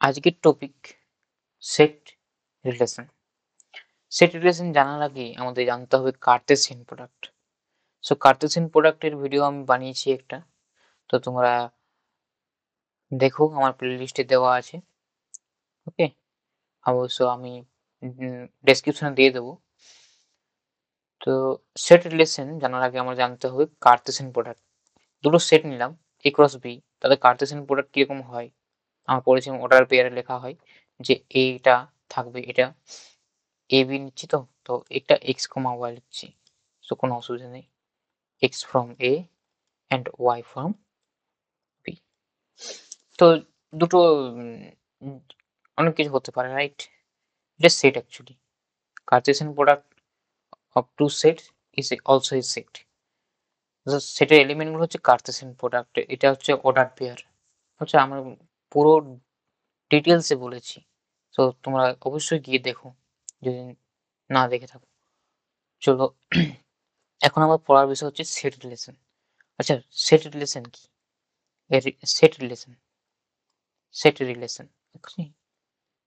আজকের topic set relation. Set relation জানার আগে আমাদের জানতে হবে কার্তেশিয়ান প্রোডাক্ট। সো কার্তেশিয়ান প্রোডাক্টের ভিডিও আমি বানিয়েছি একটা, তো তোমরা দেখো, আমার প্লেলিস্টে দেওয়া আছে। ওকে, অবশ্য আমি ডেসক্রিপশনে দিয়ে দেবো। তো সেট রিলেশন জানার আগে আমার জানতে হবে কার্তেশিয়ান প্রোডাক্ট। দুটো সেট নিলাম, এ ক্রস বি, তাদের কার্তেশিয়ান প্রোডাক্ট কিরকম হয়। আমার পড়েছি অর্ডার পেয়ারে লেখা হয় যে এইটা থাকবে, এটা এ বি নিচ্ছি, তো একটা এক্স কমা ওয়াই লিখছি, সো কোনো অসুবিধা নেই। X from A and Y from B. তো দুটো অনেক কিছু হতে পারে, রাইট? এটা set actually. Cartesian product of two sets is also a set. সেটের এলিমেন্টগুলো হচ্ছে কার্টেসিয়ান প্রোডাক্ট, এটা হচ্ছে অর্ডার পেয়ার। হচ্ছে আমরা পুরো ডিটেলসে বলেছি, তো তোমরা অবশ্যই গিয়ে দেখো যদি না দেখে থাকো। চলো, এখন আমার পড়ার বিষয় হচ্ছে সেট রিলেশন। আচ্ছা, সেট রিলেশন কি? Set relation, set relation. Okay.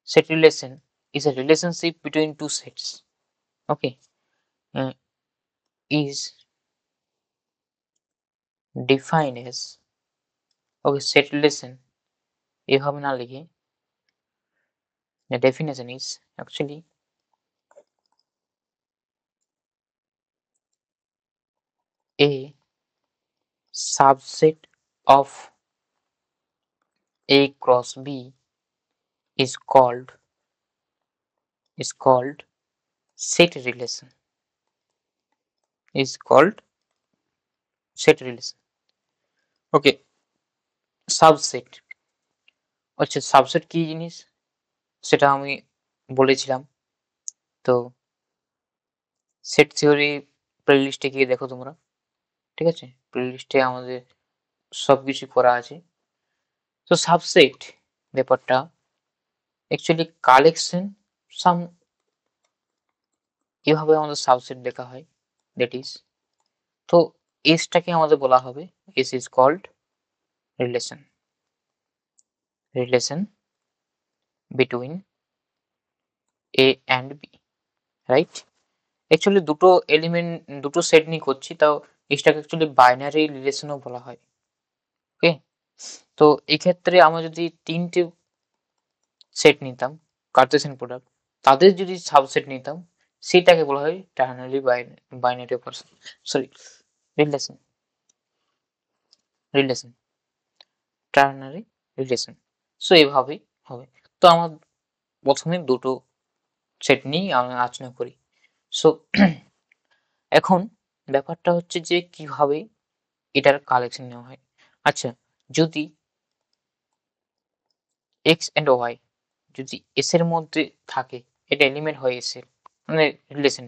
Set relation is a relationship between two sets. Okay. Uh, is defined as, okay, set relation এভাবে না লিখে the definition is actually a subset of A cross B is called set relation. Is called set relation. Okay. Subset, আচ্ছা subset কি জিনিস সেটা আমি বলেছিলাম। তো সেট থিওরি প্লেলিস্টে গিয়ে দেখো তোমরা, ঠিক আছে? প্লেলিস্টে আমাদের সবকিছু করা আছে। তো সাবসেট ব্যাপারটা অ্যাকচুয়ালি কালেকশন সাম, এভাবে আমাদের সাবসেট দেখা হয়, দ্যাট ইজ, তো এসটাকে আমাদের বলা হবে S is called relation, relation between A and B, right? Actually দুটো এলিমেন্ট, দুটো সেট নিয়ে করছি, তাও এসটাকে অ্যাকচুয়ালি বাইনারি রিলেশনও বলা হয়। ওকে, তো এক্ষেত্রে আমরা যদি তিনটে সেট নিতাম কার্টেসিয়ান প্রোডাক্ট, তাদের যদি সাবসেট নিতাম সেটাকে বলা হয় ternary binary operation, sorry, relation, relation, ternary relation. So এভাবেই হবে। তো আমার প্রথমে দুটো সেট নিয়ে আমি আলোচনা করি। সো এখন ব্যাপারটা হচ্ছে যে কিভাবে এটার কালেকশন নেওয়া হয়। আচ্ছা, যদি এক্স অ্যান্ড ওয়াই যদি এস এর মধ্যে থাকে, এটা এলিমেন্ট হয় এস এর, মানে রিলেশন,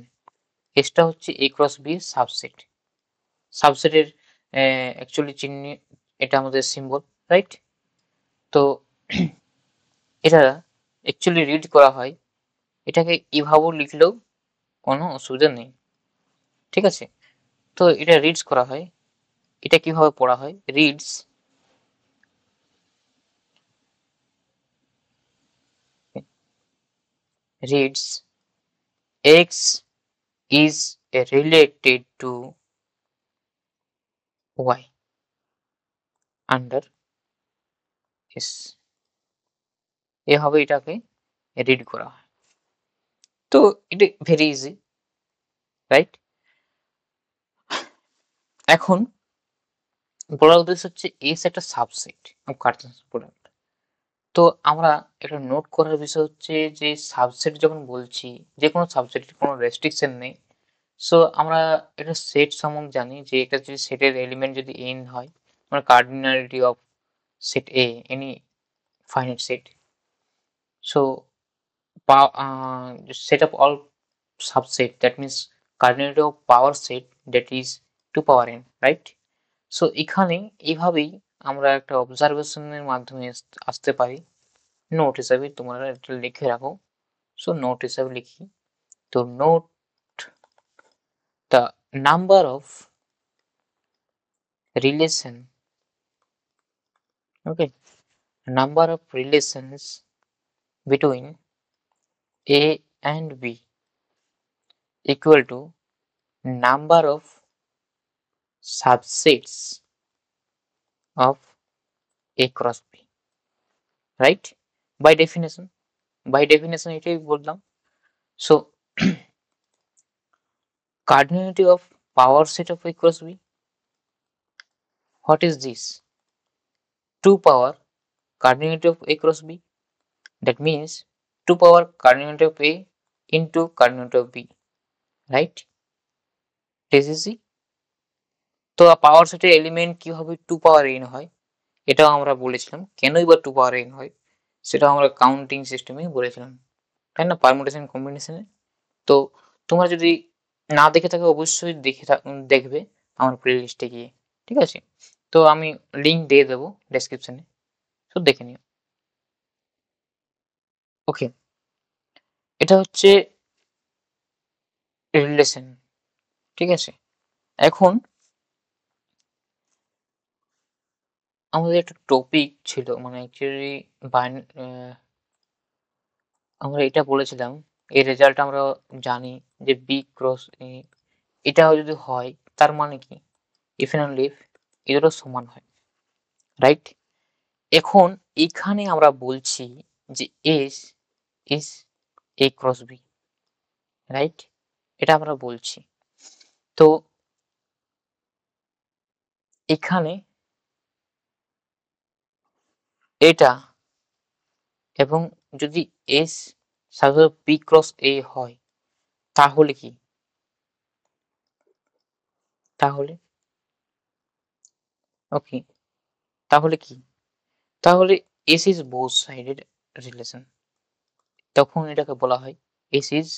এসটা হচ্ছে এ ক্রস বি সাবসেট। সাবসেটের অ্যাকচুয়ালি চিহ্ন, এটা আমাদের সিম্বল, রাইট? তো এটা অ্যাকচুয়ালি রিড করা হয়, এটাকে এভাবেও লিখলেও কোনো অসুবিধা নেই, ঠিক আছে? তো এটা রিডস করা হয়, এটা কিভাবে পড়া হয়? Reads reads x is related to y under s, এভাবে এটাকে রিড করা হয়। তো এটা ভেরি ইজি, রাইট? এখন বলার উদ্দেশ্য হচ্ছে এস একটা সাবসেট অফ কার্টেসিয়ান প্রোডাক্ট। তো আমরা এটা নোট করার বিষয় হচ্ছে যে সাবসেট যখন বলছি, যে কোনো সাবসেটের কোনো রেস্ট্রিকশন নেই। সো আমরা এটা সেট সম্বন্ধে জানি যে এটা যদি সেটের এলিমেন্ট যদি n হয়, আমরা cardinality of set A, any finite set. So set of all subset, that means cardinality of power set, that is 2 power n, right? So এখানে এইভাবেই আমরা একটা অবজারভেশনের মাধ্যমে আসতে পারি। নোট হিসাবে তোমরা এটা লিখে রাখো। সো নোট হিসাবে লিখি, তো note the number of relation, okay, number of relations between A and B equal to number of subsets of A cross B, right? by definition এটাই বললাম। so cardinality of power set of A cross B, what is this? 2 power cardinality of A cross B, that means 2 power cardinality of A into cardinality of B, right? this is it। তো পাওয়ার সেটের element কিভাবে 2 power n হয় এটাও আমরা বলেছিলাম, কেনই বা 2 power n হয় সেটা আমরা কাউন্টিং সিস্টেমে বলেছিলাম, তাই না, পারমুটেশন কম্বিনেশনে। তো তোমরা যদি না দেখে থাকো অবশ্যই দেখবে আমার প্লে লিস্টে গিয়ে, ঠিক আছে? তো আমি লিঙ্ক দিয়ে দেবো ডেসক্রিপশনে, তো দেখে নিও। ওকে, এটা হচ্ছে রিলেশন, ঠিক আছে? এখন আমাদের একটা টপিক ছিল, মানে অ্যাকচুয়ালি আমরা এটা বলেছিলাম, এর রেজাল্ট আমরা জানি যে বি ক্রস এটা যদি হয় তার মানে কি ইফ এন্ড অনলি ইফ এই দুটো সমান হয়, রাইট? এখন এখানে আমরা বলছি যে S is A cross B, right? এটা আমরা বলছি। তো এখানে এটা এবং যদি এস সাধারণত বি ক্রস এ হয় তাহলে কি, তাহলে ওকে, তাহলে কি, তাহলে S is both sided relation, তখন এটাকে বলা হয় S is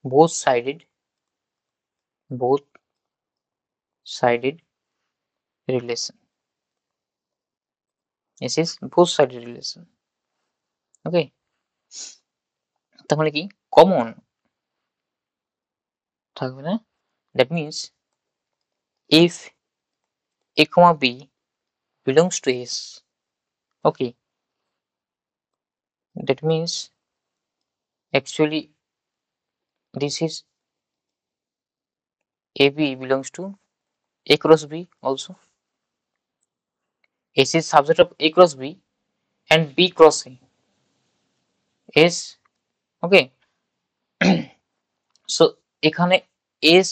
both sided relation, this is both sided relation, okay? তাহলে কি কমন থাকবে না, that means if a comma b belongs to s, okay, that means actually this is ab belongs to a cross b also, s is subset of a cross b and b cross a, s, okay? So এখানে S,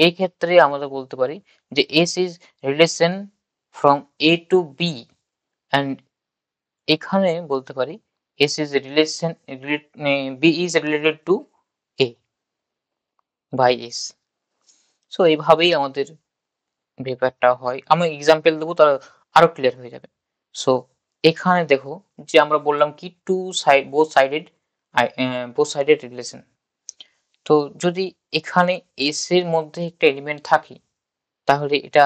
এই ক্ষেত্রে আমরা বলতে পারি যে S is relation from A to B, and এখানে বলতে পারি S is relation, B is related to A by S. So এইভাবেই আমাদের ব্যাপারটা হয়, আমি এক্সাম্পল দেবো তার আরো ক্লিয়ার হয়ে যাবে। সো এখানে দেখো যে আমরা বললাম কি two side both sided relation, তো যদি এখানে এস এর মধ্যে একটা এলিমেন্ট থাকে তাহলে এটা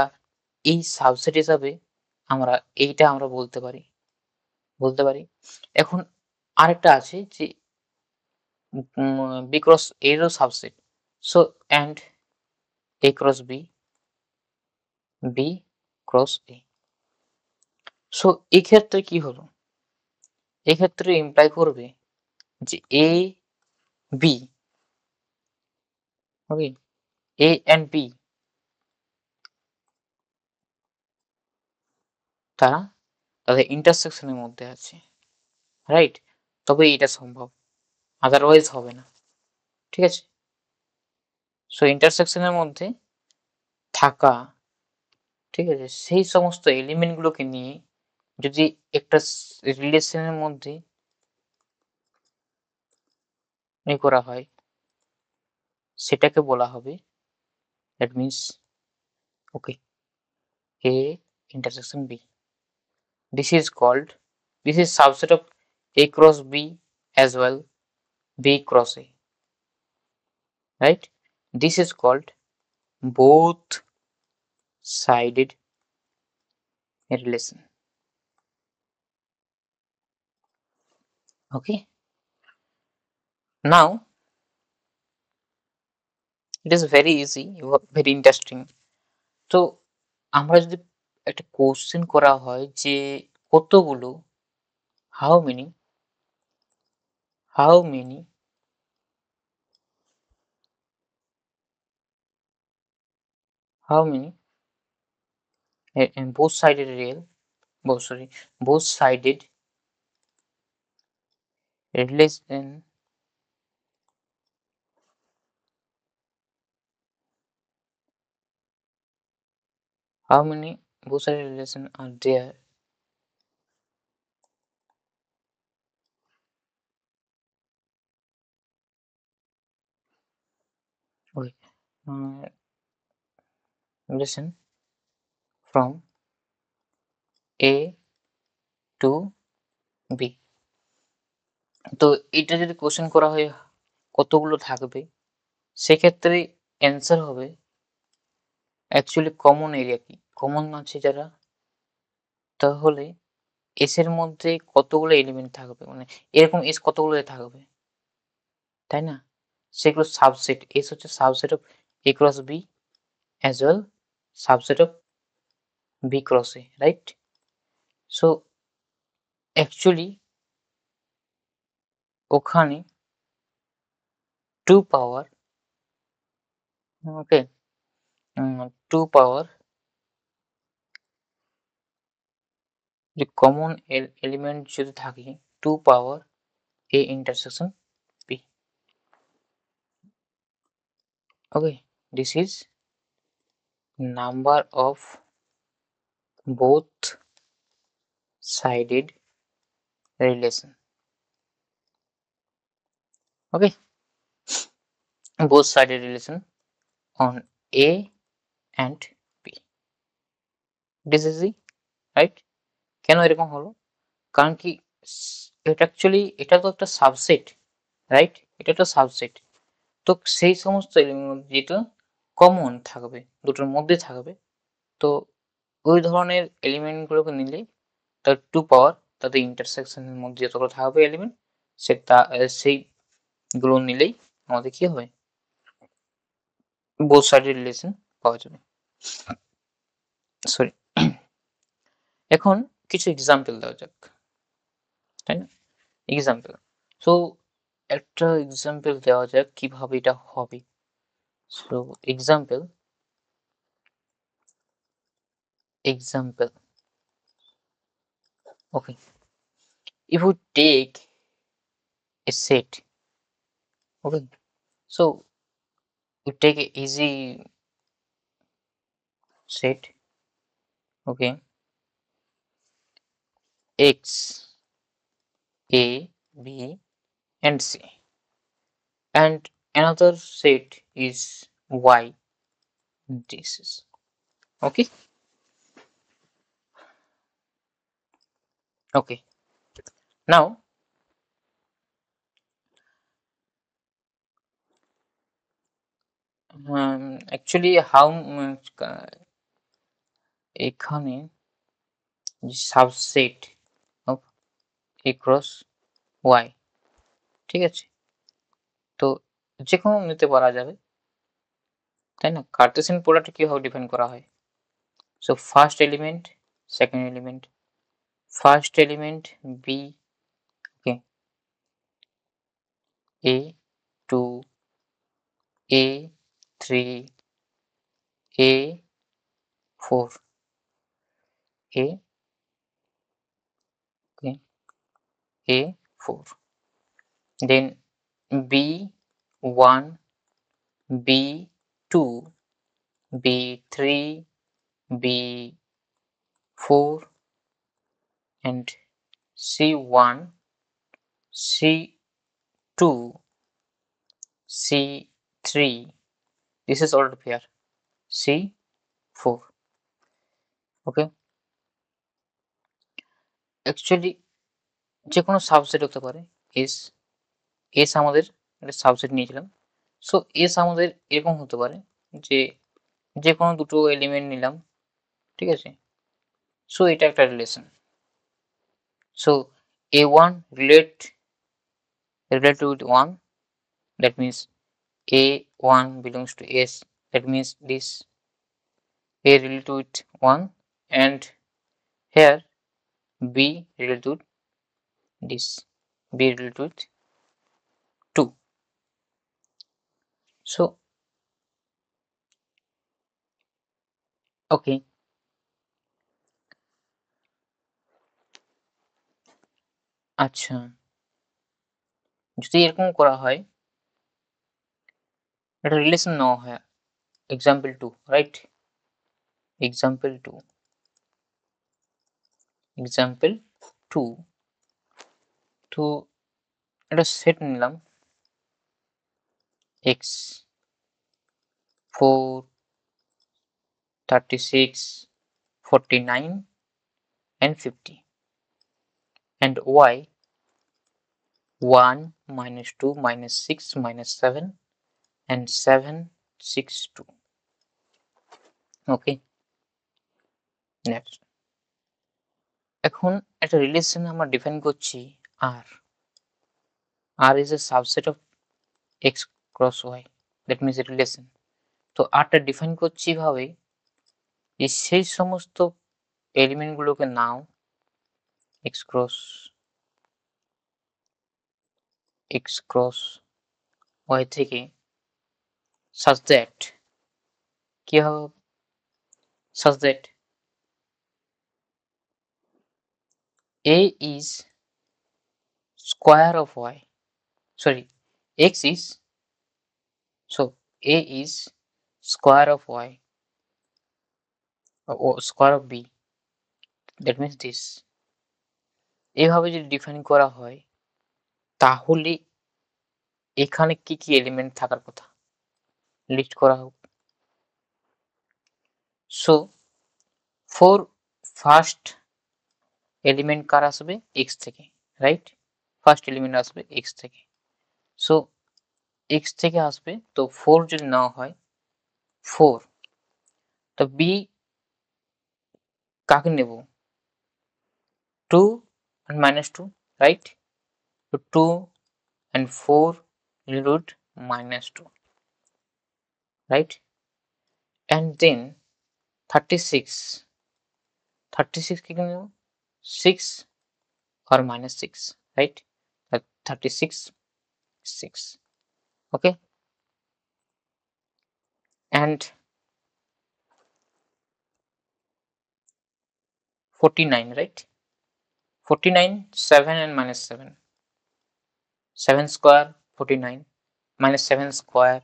এই সাবসেট হিসাবে আমরা বলতে পারি। এখন আরেকটা আছে যে বি ক্রস এরও subset, so and A cross B, B cross A. So এই ক্ষেত্রে কি হলো, এক্ষেত্রে ইমপ্লাই করবে যে A B, okay, A and B তারা তাদের ইন্টারসেকশনের মধ্যে আছে, রাইট? তবে এটা সম্ভব, আদারওয়াইজ হবে না, ঠিক আছে? সো ইন্টারসেকশনের মধ্যে থাকা, ঠিক আছে, সেই সমস্ত এলিমেন্ট গুলোকে নিয়ে যদি একটা রিলেশনের মধ্যে করা হয় সেটাকে বলা হবে, that means okay, A intersection B, this is called, this is subset of a cross b as well, b cross a, right? This is called both sided relation, okay? Now it is very easy, very interesting। তো আমরা যদি একটা question করা হয় যে কতগুলো how many how many how many and both sided real both sided relation how many both sided relation are there okay relation from A to B তো এটা যদি কোশ্চেন করা হয় কতগুলো থাকবে সেক্ষেত্রে অ্যান্সার হবে অ্যাকচুয়ালি কমন এরিয়া কি কমন আছে যারা তাহলে এস এর মধ্যে কতগুলো এলিমেন্ট থাকবে মানে এরকম এস কতগুলো থাকবে তাই না সেগুলো সাবসেট এস হচ্ছে subset of A cross B as well subset of B cross A right so actually ওখানে 2 পাওয়ার ওকে 2 পাওয়ার যে কমন এলিমেন্ট যদি থাকে 2 পাওয়ার a intersection b okay this is number of both sided relation okay both sided relation on a and b this is the right কেন এরকম হলো কারণ কি এটা অ্যাকচুয়ালি এটা তো একটা সাবসেট রাইট এটা একটা সাবসেট তো সেই সমস্ত এলিমেন্ট যেটা কমন থাকবে দুটোর মধ্যে থাকবে তো ওই ধরনের এলিমেন্ট গুলোকে নিলে তার 2 পাওয়ার তাদের ইন্টারসেকশনের মধ্যে যতগুলো থাকবে এলিমেন্ট সেইগুলো নিলেই আমাদের কি হবে বোথ সাইডের রিলেশন পাওয়া যাবে সরি এখন কিছু এক্সাম্পল দেওয়া যাক তাই না এক্সাম্পল সো একটা এক্সাম্পল দেওয়া যাক কিভাবে এটা হবে so example okay if we take a set okay so we take a easy set okay x a b and c and another set is y this is okay okay now actually how much এখানে subset of a cross y ঠিক আছে তো যে কোনো নিতে পারা যাবে তাই না কার্টেসিয়ান প্রোডাক্ট কিভাবে ডিফাইন করা হয় so first element second element first element b okay a2 a3 a4 a okay a4 then b1 b2 b3 b4 and c1 c2 c3 this is ordered pair c4 okay actually যে কোনো subset হতে পারে S S আমাদের একটা subset নিয়েছিলাম so S আমাদের এরকম হতে পারে যে যে কোনো দুটো এলিমেন্ট নিলাম ঠিক আছে সো এটা একটা relation so a1 relate with 1 that means a1 belongs to s that means this a relate with 1 and here b relate with this b related with 2. So okay, আচ্ছা, যদি এরকম করা হয়, একটা রিলেশন নেওয়া হয়, এক্সাম্পল 2, রাইট? এক্সাম্পল 2, এক্সাম্পল 2, তো একটা সেট নিলাম x 4, 36, 49 and 50, and y 1, -2, -6, -7 and 7, 6, 2. Okay, next. এখন একটা রিলেশন আমরা ডিফাইন করছি r. r is a subset of x cross y, that means a relation. তো rটা ডিফাইন করছি ভাবে যে সেই সমস্ত এলিমেন্ট গুলোকে নাও x cross y থেকে such that কি হবে, such that a is square of y, sorry, x is, so a is square of y or square of b, that means this. এভাবে যদি ডিফাইন করা হয় তাহলে এখানে কি কি এলিমেন্ট থাকার কথা লিস্ট করা হোক। সো ফোর ফার্স্ট এলিমেন্ট কার আসবে, এক্স থেকে, রাইট? ফার্স্ট এলিমেন্ট আসবে এক্স থেকে। সো এক্স থেকে আসবে, তো 4 যদি নেওয়া হয় 4, তো বি কাকে নেব, 2 and -2, right? So 2 and 4 root -2, right? And then 36, 36 কি নেব, 6 or -6, right? 36, 6, okay? And 49, right? 49, 7 and -7, 7 square 49, -7 square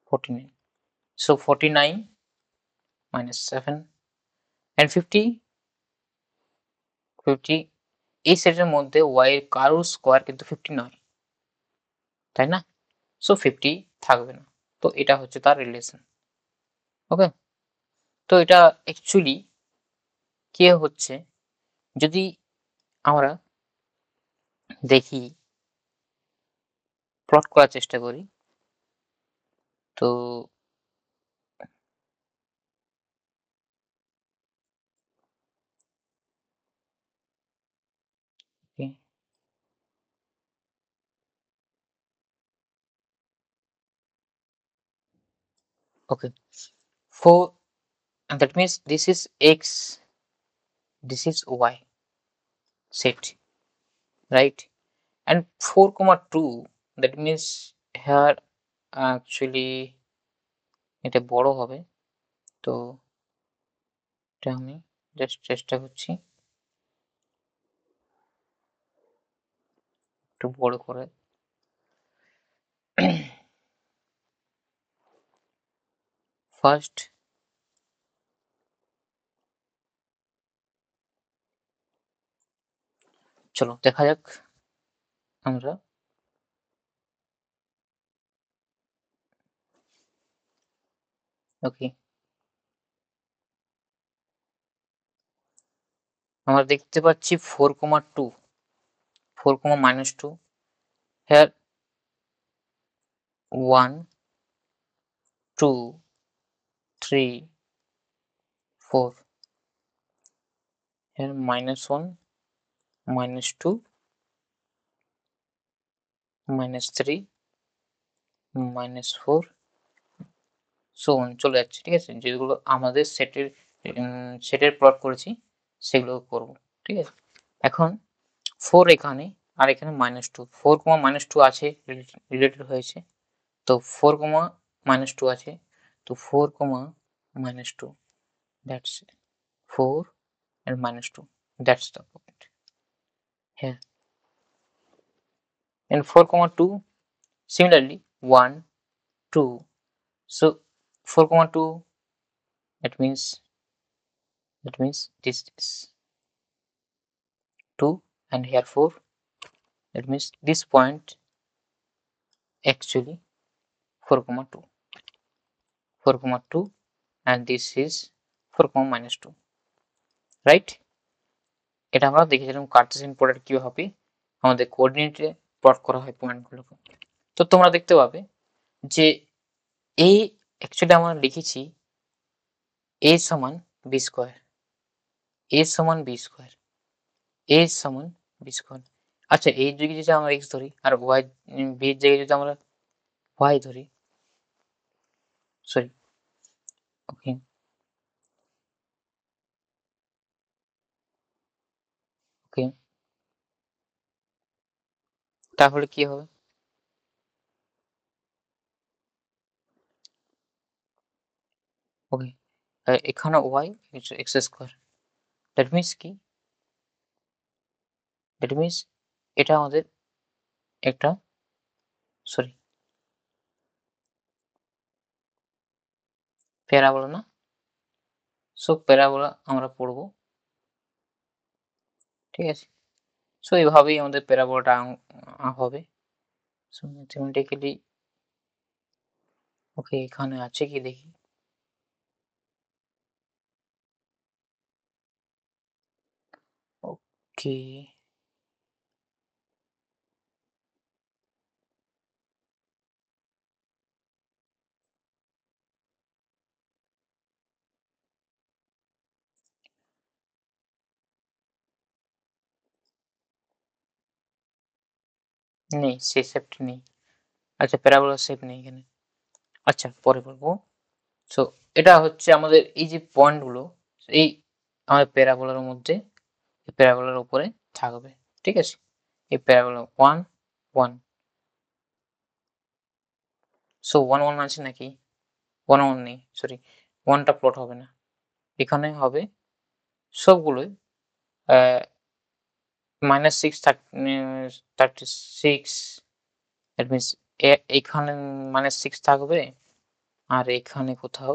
49, so 49 -7 and 50, 50, এই সেটের মধ্যে y এর কারোর স্কোয়ার কিন্তু 50 নয়, তাই না? সো 50 থাকবে না, তো এটা হচ্ছে তার রিলেশন। ওকে, তো এটা অ্যাকচুয়ালি কি হচ্ছে, যদি আমরা দেখি প্লট করার চেষ্টা করি, তো okay, 4, and that means this is x, this is y set, right? And 4, 2, that means here actually এটা বড় হবে, তো এটা আমি জাস্ট চেষ্টা করছি একটু বড় করে। ফার্স্ট চলো দেখা যাক আমরা ওকে, আমরা দেখতে পাচ্ছি 4, 2, 4, -2, here 1, 2, 3, 4, here -1, -2, -3, -4, সো অন চলে যাচ্ছে, ঠিক আছে? যেগুলো আমাদের সেটের প্লট করেছি সেগুলো করব, ঠিক আছে? এখন 4 এখানে আর এখানে -2, 4, -2 আছে, রিলেটেড হয়েছে। তো 4, -2 আছে, তো 4, -2, that's it. 4 and -2, that's the point here. And 4, 2, similarly 1, 2, so 4, 2, that means this is 2 and here 4, that means this point actually 4, 2, 4, 2, and this is 4, -2, right? এটা আমরা দেখেছিলাম কার্টেসিয়ান প্রোডাক্ট কিভাবে আমাদের কোঅর্ডিনেটে প্লট করা হয় পয়েন্টগুলোকে। তো তোমরা দেখতে পাবে যে এই অ্যাকচুয়ালি আমরা লিখেছি a সমান b স্কয়ার, a সমান b স্কয়ার, a সমান b স্কয়ার। আচ্ছা, এই জায়গায় যদি আমরা x ধরি আর y, b এর জায়গায় যদি আমরা y ধরি, সরি, ওকে, ওকে, তাহলে কি হবে? ওকে, এখানে y x square, that means কি? দ্যাট মিন্স এটা আমাদের একটা, সরি, প্যারাবোলা না? সো প্যারাবোলা আমরা পড়বো, ঠিক আছে? সো এইভাবেই আমাদের প্যারাবোলাটা হবে। সো ম্যাথমেটিক্যালি, ওকে, এখানে আছে কি দেখি। ওকে, নেই, সেই শেপটা নেই। আচ্ছা, প্যারাবোলার শেপ নেই এখানে। আচ্ছা, পরে বলবো। সো এটা হচ্ছে আমাদের এই যে পয়েন্টগুলো, এই আমাদের প্যারাবোলার মধ্যে, এই প্যারাবোলার উপরে থাকবে, ঠিক আছে? এই প্যারাবোলা 1, 1, সো 1, 1 আছে নাকি? 1, 1 নেই, সরি, 1টা প্লট হবে না, এখানে হবে সবগুলোই -6, 36, দ্যাট মিন্স এখানে -6 থাকবে আর এখানে কোথাও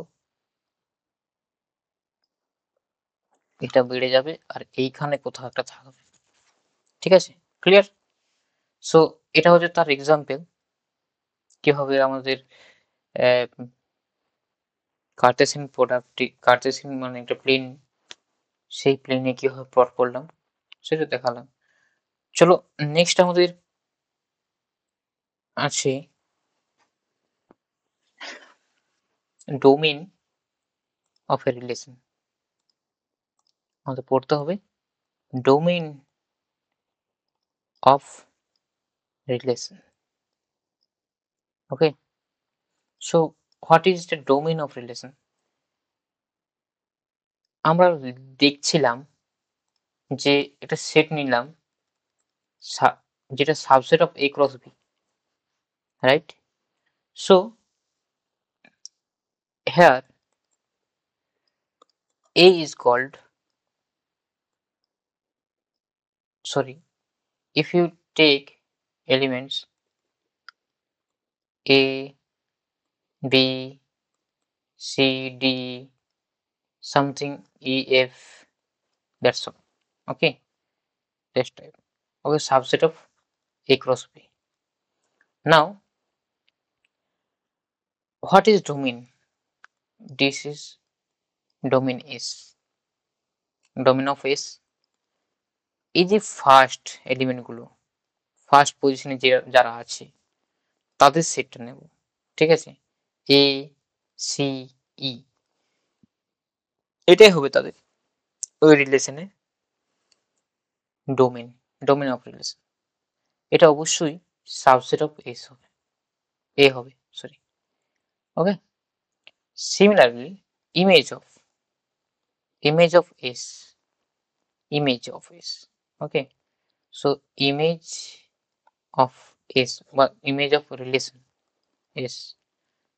এটা বেড়ে যাবে আর এইখানে কোথাও একটা থাকবে, ঠিক আছে? ক্লিয়ার? সো এটা হচ্ছে তার এক্সাম্পল কিভাবে আমাদের কার্টেসিয়ান প্রোডাক্টটি, কার্টেসিয়ান মানে একটা প্লেন, সেই প্লেনে কিভাবে প্লট করলাম সেটা দেখালাম। চলো, নেক্সট আমাদের আছে ডোমেইন অফ এ রিলেশন। আমাদের পড়তে হবে domain of relation. Okay, so what is the domain of relation? আমরা দেখছিলাম যে একটা সেট নিলাম, যেটা subset of a cross b, right? So here a is called, sorry, if you take elements a, b, c, d, something e, f, that's all, okay, this type, okay, subset of a cross b. Now what is domain? This is domain s, domain of s, এই যে first element গুলো, first পজিশনে যে যারা আছে তাদের সেটটা নেব, ঠিক আছে? এ, সি, ই, এটাই হবে তাদের ওই রিলেশনে ডোমেন, ডোমেন অফ রিলেশন। এটা অবশ্যই সাবসেট অফ এস হবে, এ হবে, sorry, okay. Similarly image of, image of S, image of S, okay. So image of S বা ইমেজ অফ রিলেশন এস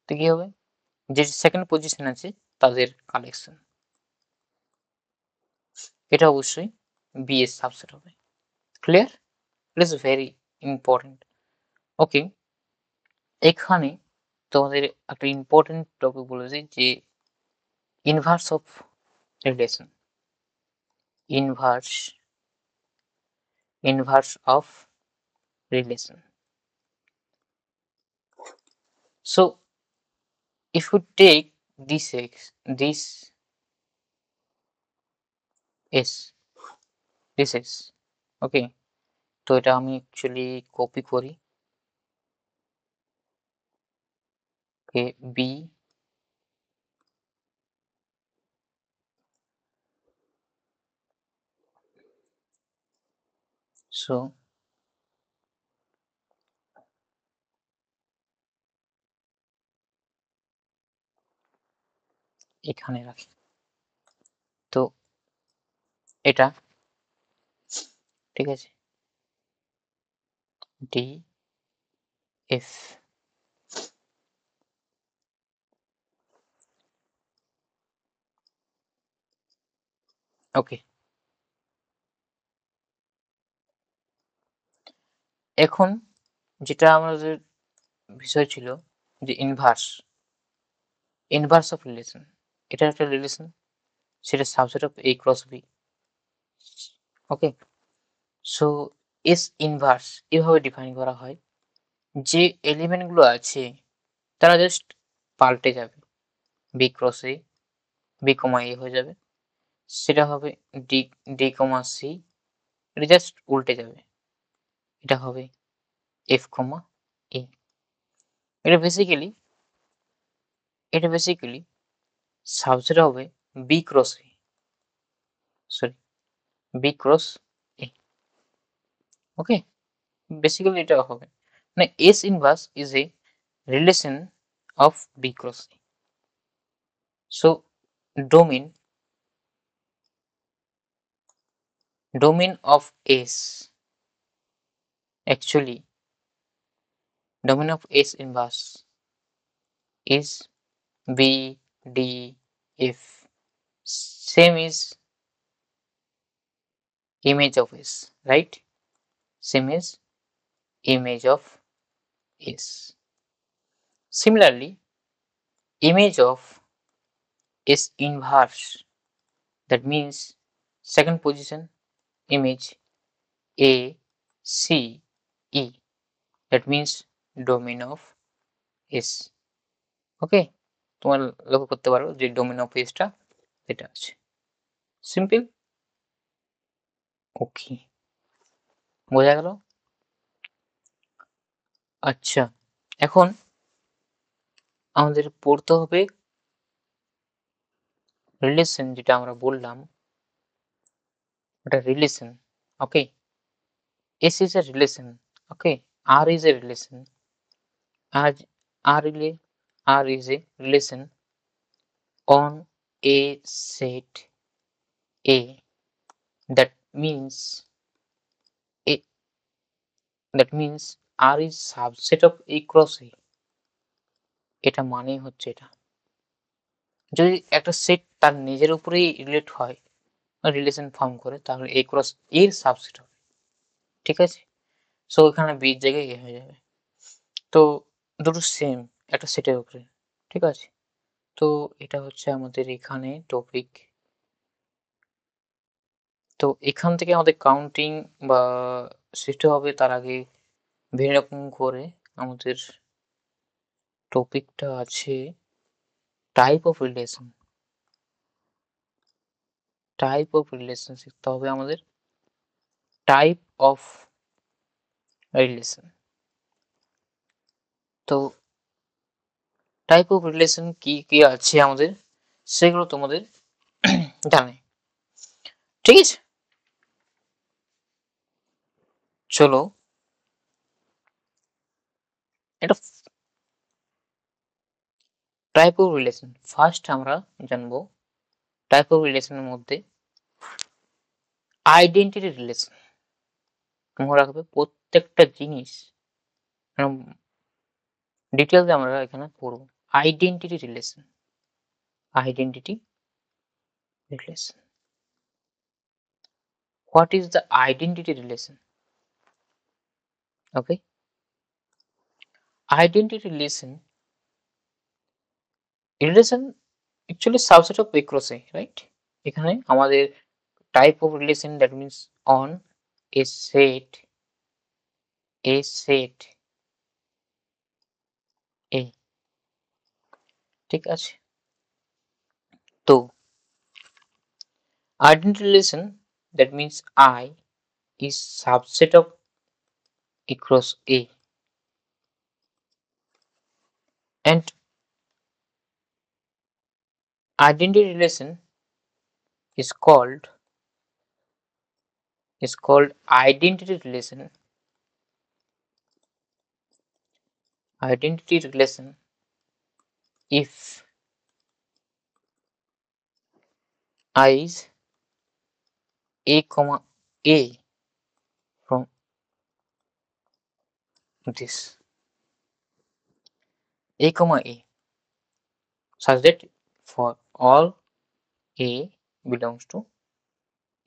তো কি হবে, যে সেকেন্ড পজিশন আছে তাদের কালেকশন, এটা অবশ্যই বি এর সাবসেট হবে। Clear? It is very important. Okay, এখানে তোমাদের একটা ইম্পর্টেন্ট টপিক বলেছি যে inverse of relation, inverse of relation. So if we take this s, this is okay, তো এটা আমি অ্যাকচুয়ালি কপি করি, ওকে বি, সো এখানে রাখি, তো এটা ঠিক আছে, ডি এফ, ওকে। এখন যেটা আমাদের বিষয় ছিল যে ইনভার্স অফ রিলেশন, এটা একটা রিলেশন, সেটা subset of A cross B. Okay, so S inverse এভাবে ডিফাইন করা হয়, যে এলিমেন্ট গুলো আছে তারা জাস্ট পাল্টে যাবে, B cross A, B comma A হয়ে যাবে, সেটা হবে ডি, ডি কমা সি, এটা জাস্ট উল্টে যাবে, এটা হবে এফ কমা এ। এটা বেসিক্যালি সাবসেট হবে B cross A, sorry B cross A. Okay, basically এটা হবে, মানে S inverse is a relation of B cross A. So domain of S, actually domain of S inverse is B, D, F, same is image of S, right? Same is image of S. Similarly, image of S inverse, that means second position image A, C, E, that means domain of S. ওকে, তোমার লক্ষ্য করতে পারো যে domain of এসটা এটা আছে, simple. ওকে, বোঝা গেল? আচ্ছা, এখন আমাদের পড়তে হবে রিলেশন, যেটা আমরা বললাম ওটা relation. Okay, S is a relation, okay, R is a relation, R R relay R is a relation on a set A, that means a, that means R is subset of A cross A, এটা মানেই হচ্ছে এটা, যদি একটা set তার নিজের উপরেই relate হয়, রিলেশন ফর্ম করে, তাহলে A ক্রস এর সাবসেট হবে, ঠিক আছে। সো এখানে বি এর জায়গায় এ হয়ে যাবে, তো দুটো সেম একটা সেটের উপরে, ঠিক আছে। তো এটা হচ্ছে আমাদের এখানে টপিক। তো এখান থেকে আমাদের কাউন্টিং বা সৃষ্টি হবে, তার আগে বিভিন্ন রকম করে আমাদের টপিকটা আছে টাইপ অফ রিলেশন, শিখতে হবে আমাদের, টাইপ অফ রিলেশন। তো টাইপ অফ রিলেশন কি কি আছে আমাদের, সেগুলো তোমাদের জানে, ঠিক আছে। চলো এটা টাইপ অফ রিলেশন ফার্স্ট আমরা জানবো। টাইপ অফ রিলেশনের মধ্যে আইডেন্টিটি রিলেশন, মনে রাখবে প্রত্যেকটা জিনিস ডিটেলসে আমরা এখানে পড়ব। Identity relation, identity relation. What is the identity relation? Okay, identity relation actually subset of across a, right? এখানে আমাদের type of relation, that means on a set a, ঠিক আছে? তো identity relation, that means I is subset of across a, and identity relation is called identity relation if I is a comma a from this a comma a, such that for all a belongs to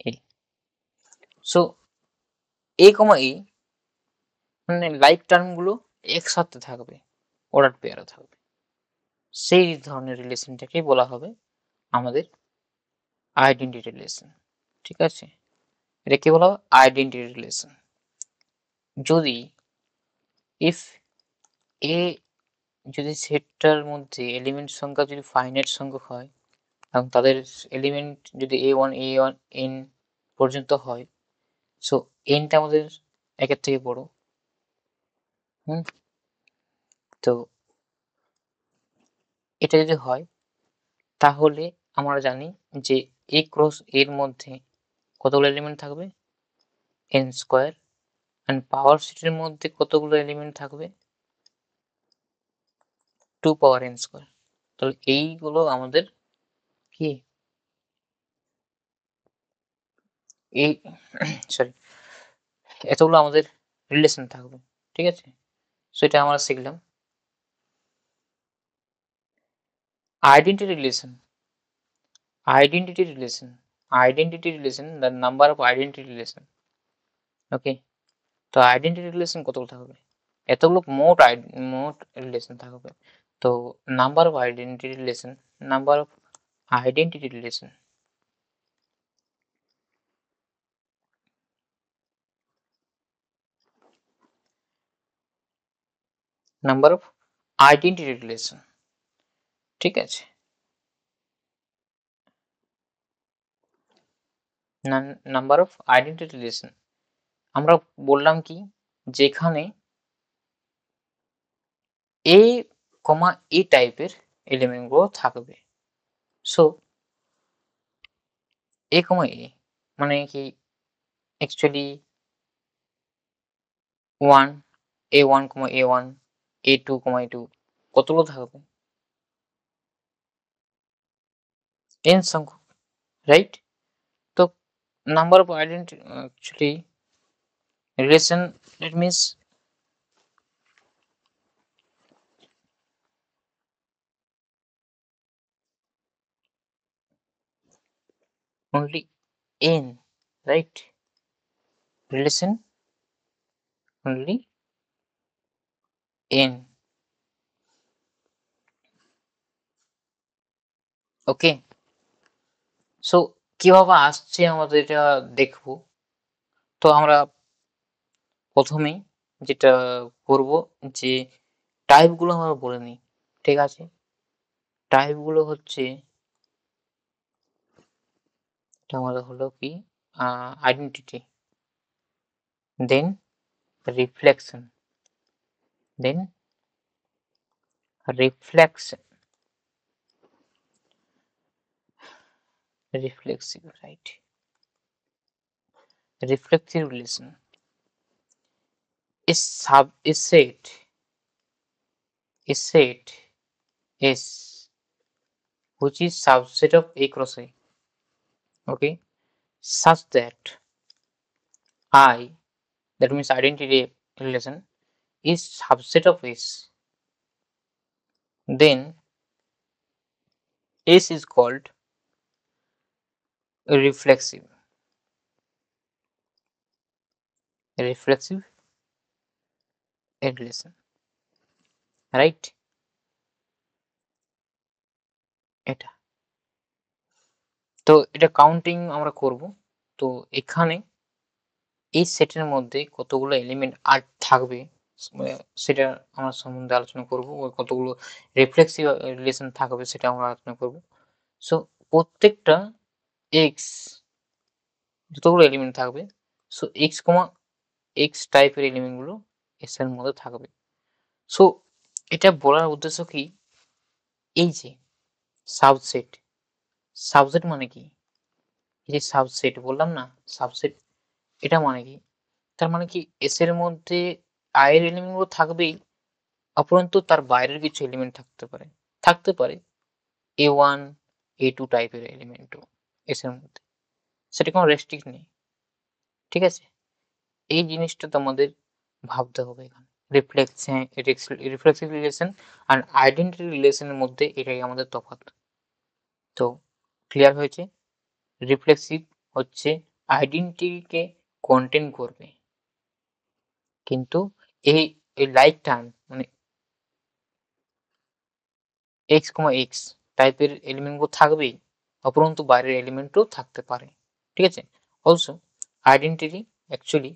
a. So a comma a মানে like term গুলো একসাথে থাকবে, order পেয়ারে থাকবে, সেই ধরনের রিলেশনটাকে বলা হবে আমাদের আইডেন্টিটি রিলেশন। ঠিক আছে, এটাকে বলা হবে আইডেন্টিটি রিলেশন। যদি ইফ এ, যদি সেটটার মধ্যে এলিমেন্ট সংখ্যা যদি ফাইনাইট সংখ্যক হয় এবং তাদের এলিমেন্ট যদি a1 n পর্যন্ত হয়, সো nটা আমাদের একের থেকে বড়। তো এটা যদি হয় তাহলে আমরা জানি যে a ক্রস এর মধ্যে কতগুলো এলিমেন্ট থাকবে, n স্কয়ার, এন্ড পাওয়ার সেটের মধ্যে কতগুলো এলিমেন্ট থাকবে, 2 পাওয়ার n স্কয়ার। তাহলে এইগুলো আমাদের কি এই সরি এতগুলো আমাদের রিলেশন থাকবে। ঠিক আছে, সো এটা আমরা শিখলাম। Identity relation, the number of identity relation. ওকে, তো আইডেন্টিটি রিলেশন কতগুলো থাকবে, এতগুলো মোট রিলেশন থাকবে। তো number of identity relation, number of identity relation number of identity relation. ঠিক আছে, নাম্বার অফ আইডেন্টিটি রিলেশন আমরা বললাম কি, যেখানে এ কমা এ টাইপের এলিমেন্ট গুলো থাকবে। সো এ কমা এ মানে কি, অ্যাকচুয়ালি a1 কমা a1, a2 কমা a2 কতগুলো থাকবে, n সংখ্যক, রাইট? তো number of identity actually relation, it means only n, right? Relation only n. Okay, so কিভাবে আসছে আমাদের এটা দেখবো। তো আমরা প্রথমেই যেটা করব যে টাইপ গুলো আমরা বলে নিই। ঠিক আছে, টাইপ গুলো হচ্ছে, এটা আমাদের হলো কি identity, then reflection, then reflection reflexive, right? Reflexive relation is set S which is subset of A cross A, okay, such that I that means identity relation, is subset of S, then S is called a reflexive relation, right? এটা তো এটা counting আমরা করব। তো এখানে এই সেটের মধ্যে কতগুলো এলিমেন্ট আর থাকবে সেটা আমরা সম্বন্ধে আলোচনা করব, ওই কতগুলো রিফ্লেক্সিভ রিলেশন থাকবে সেটা আমরা আলোচনা করব। সো প্রত্যেকটা এক্স যতগুলো এলিমেন্ট থাকবে, সো এক্স টাইপের এলিমেন্ট গুলো এস এর মধ্যে থাকবে। সো এটা বলার উদ্দেশ্য কি, এই যে সাবসেট, সাবসেট মানে কি, এই যে সাবসেট বললাম না, সাবসেট এটা মানে কি, তার মানে কি এস এর মধ্যে আই এর এলিমেন্ট গুলো থাকবেই, অপরন্তু তার বাইরের কিছু এলিমেন্ট থাকতে পারে A1 A2 টাইপের এলিমেন্টও এস এর মধ্যে, সেটা কোনো রেস্ট্রিক্ট নেই, ঠিক আছে? এই জিনিসটা তোমাদের ভাবতে হবে এখানে। রিফ্লেক্সিভ রিলেশন আর আইডেন্টিটি রিলেশনের মধ্যে এটাই আমাদের তফাৎ। তো ক্লিয়ার হয়েছে? রিফ্লেক্সিভ হচ্ছে আইডেন্টিটিকে কন্টেন করবে, কিন্তু এই লাইক টার্ম মানে এক্স কমা এক্স টাইপের এলিমেন্টগুলো থাকবেই, অপরন্তু বাইরের এলিমেন্টও থাকতে পারে, ঠিক আছে? Also identity actually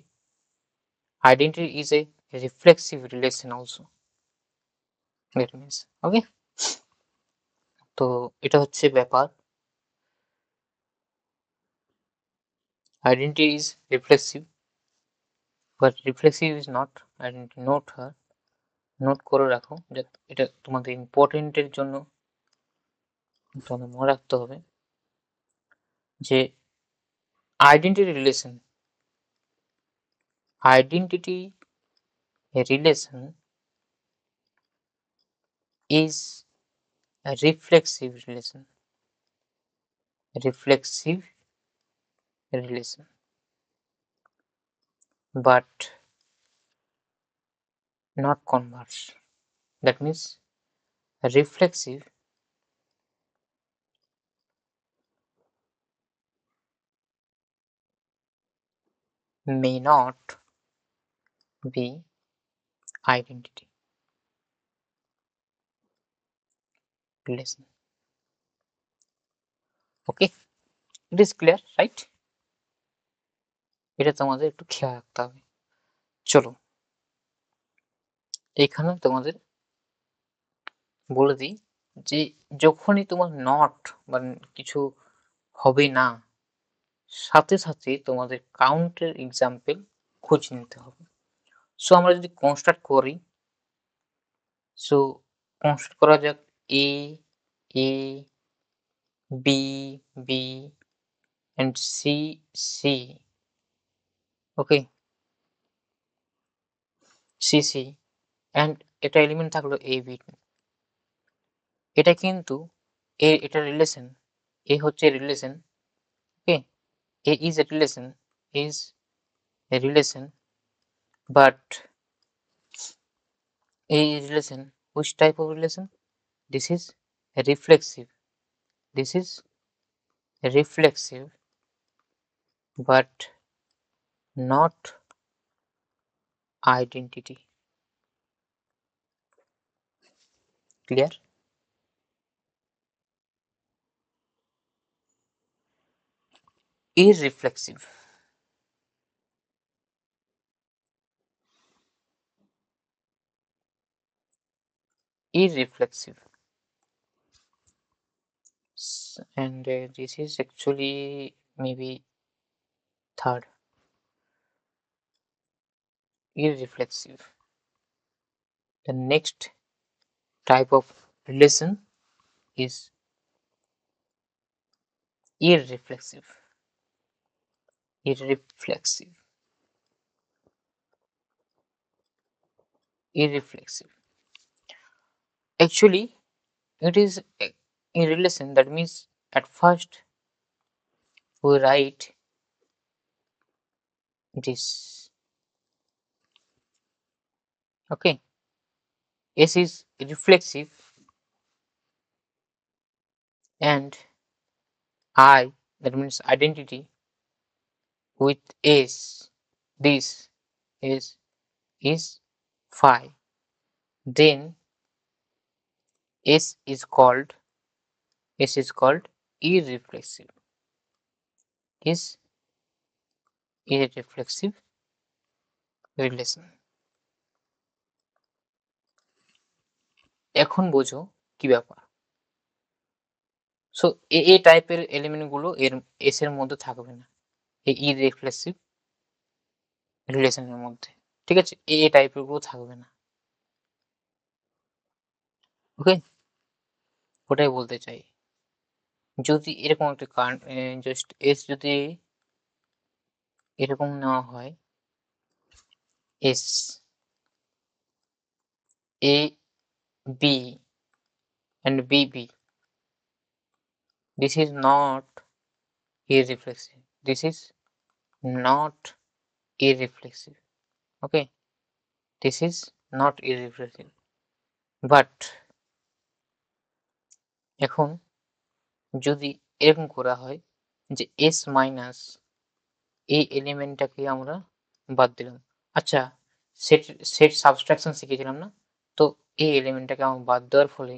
identity is a reflexive relation also, that means okay. তো এটা হচ্ছে ব্যাপার, identity is reflexive but reflexive is not identity, note her, note করে রাখো, এটা তোমাদের ইম্পর্টেন্টের জন্য তোমাদের মনে রাখতে হবে যে identity relation is a reflexive relation but not converse. That means reflexive may not be identity relation. Okay, it is clear, right? এটা তোমাদের একটু খেয়াল রাখতে হবে। চলো এখানে তোমাদের বলে দিই যে যখনই তোমার নট বা কিছু হবে না, সাথে সাথে তোমাদের কাউন্টের এক্সাম্পল খুঁজে নিতে হবে। সো আমরা যদি কনস্ট্রাক্ট করি, সো কনস্ট্রাক্ট করা যাক A A B B and C okay C and এটা এলিমেন্ট থাকলো A B, এটা কিন্তু এটা রিলেশন, এ হচ্ছে relation, okay, A is a relation but A is relation, which type of relation? This is reflexive, this is reflexive but not identity. Clear? Irreflexive, irreflexive and this is actually maybe third, irreflexive. The next type of relation is irreflexive. Irreflexive. Irreflexive. Actually, it is in relation. That means at first we write this Okay, S is reflexive, and I, that means identity, with S, this is phi. Then S is called irreflexive. Is irreflexive relation. এখন বোঝো কি ব্যাপার। So এই টাইপের element গুলো এর S এর মধ্যে থাকবে না, এই ইররিফ্লেক্সিভ রিলেশনের মধ্যে। ঠিক আছে, এই টাইপের গুলো থাকবে না। ওকে, ওটাই বলতে চাই। যদি এরকম একটা জাস্ট এস যদি এরকম নেওয়া হয়, S A B and bb, this is not irreflexive, this is not irreflexive. Okay, this is not irreflexive, but এখন যদি এরকম করা হয় যে এস মাইনাস এই এলিমেন্টটাকে আমরা বাদ দিলাম। আচ্ছা, সেট সেট সাবট্রাকশন শিখেছিলাম না? তো এই এলিমেন্টটাকে আমরা বাদ দেওয়ার ফলে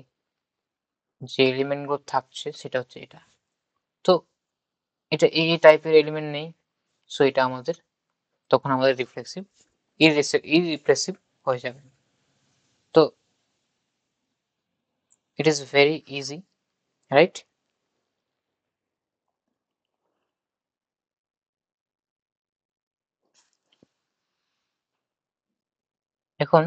যে এলিমেন্টগুলো থাকছে সেটা হচ্ছে এটা। তো এটা এই টাইপের এলিমেন্ট নেই, সো এটা আমাদের তখন আমাদের রিফ্লেক্সিভ ইররিফ্লেক্সিভ হয়ে যাবে। তো ইট ইজ ভেরি ইজি, রাইট? এখন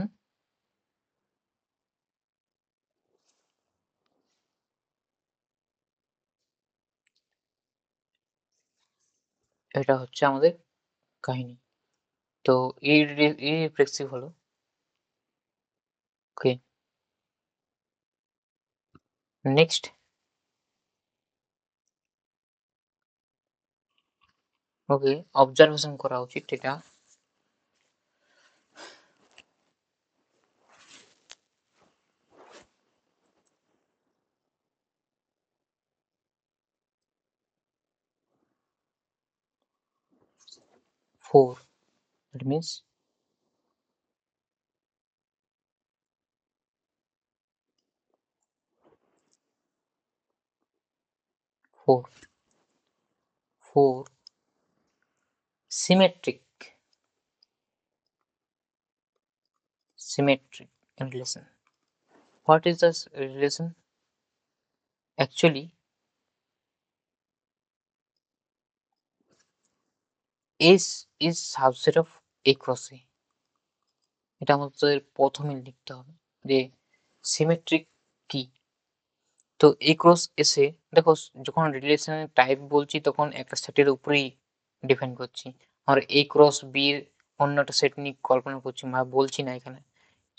এটা হচ্ছে আমাদের কাহিনী। তো ইররিফ্লেক্সিভ হলো। ওকে, নেক্সট। ওকে, অবজারভেশন করা উচিত এটা। Four, that means four symmetric relation. What is this relation? Actually, S is subset of A cross A. এটা আমাদের প্রথমে লিখতে হবে যে সিমেট্রিক কি। তো A ক্রস S এ দেখো, যখন রিলেশনের টাইপ বলছি তখন একটা সেটের উপরেই ডিপেন্ড করছি। আর A ক্রস B এর অন্য একটা সেট নিয়ে কল্পনা করছি, বলছি না এখানে।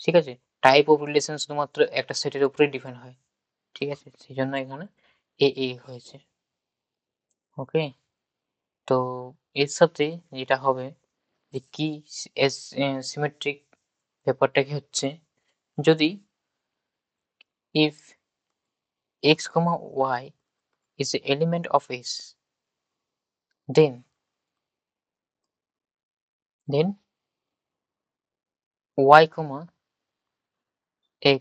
ঠিক আছে, টাইপ অফ রিলেশন শুধুমাত্র একটা সেটের উপরেই ডিপেন্ড হয়। ঠিক আছে, সেই জন্য এখানে এ হয়েছে। ওকে, তো এর সাথে যেটা হবে যে কি সিমেট্রিক ব্যাপারটা কি হচ্ছে, যদি if x comma y is the element of S, then y comma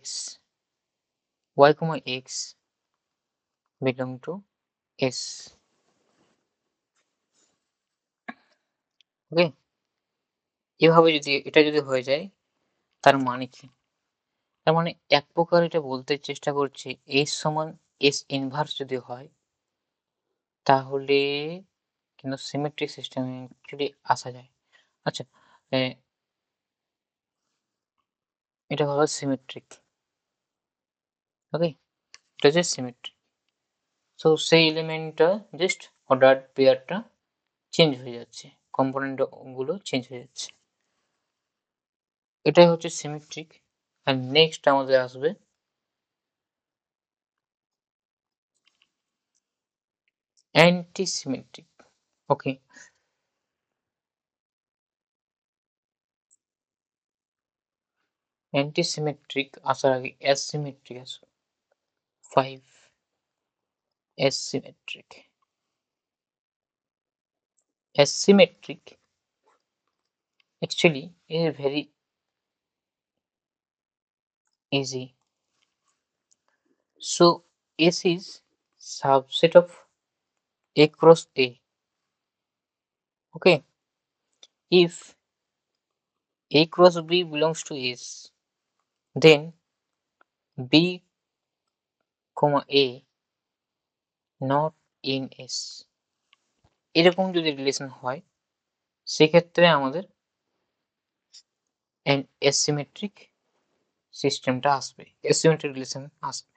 x belong to S. ওকে, এভাবে যদি এটা যদি হয়ে যায় তার মানে কি? তার মানে এক প্রকার এটা বলতে চেষ্টা করছি S সমান S ইনভার্স যদি হয় তাহলে কিন্তু সিমেট্রিক সিস্টেমে অ্যাকচুয়ালি আসা যায়। আচ্ছা, এটা হলো সিমেট্রিক। ওকে, এটা হচ্ছে সিমেট্রিক। সো সেই এলিমেন্টটা জাস্ট অর্ডার পেয়ারটা চেঞ্জ হয়ে যাচ্ছে, কম্পোনেন্ট গুলো চেঞ্জ হয়ে যাচ্ছে। এটাই হচ্ছে সিমেট্রিক। আর নেক্সট আমাদের আসবে অ্যান্টিসিমেট্রিক। ওকে, অ্যান্টিসিমেট্রিক আসার আগে অ্যাসিমেট্রিক আসবে। 5 asymmetric. Asymmetric actually is very easy. So S is subset of A cross A. Okay, if A cross B belongs to S, then B comma A not in S. এরকম যদি relation হয় সেক্ষেত্রে আমাদের asymmetric সিস্টেমটা আসবে, asymmetric relation আসবে।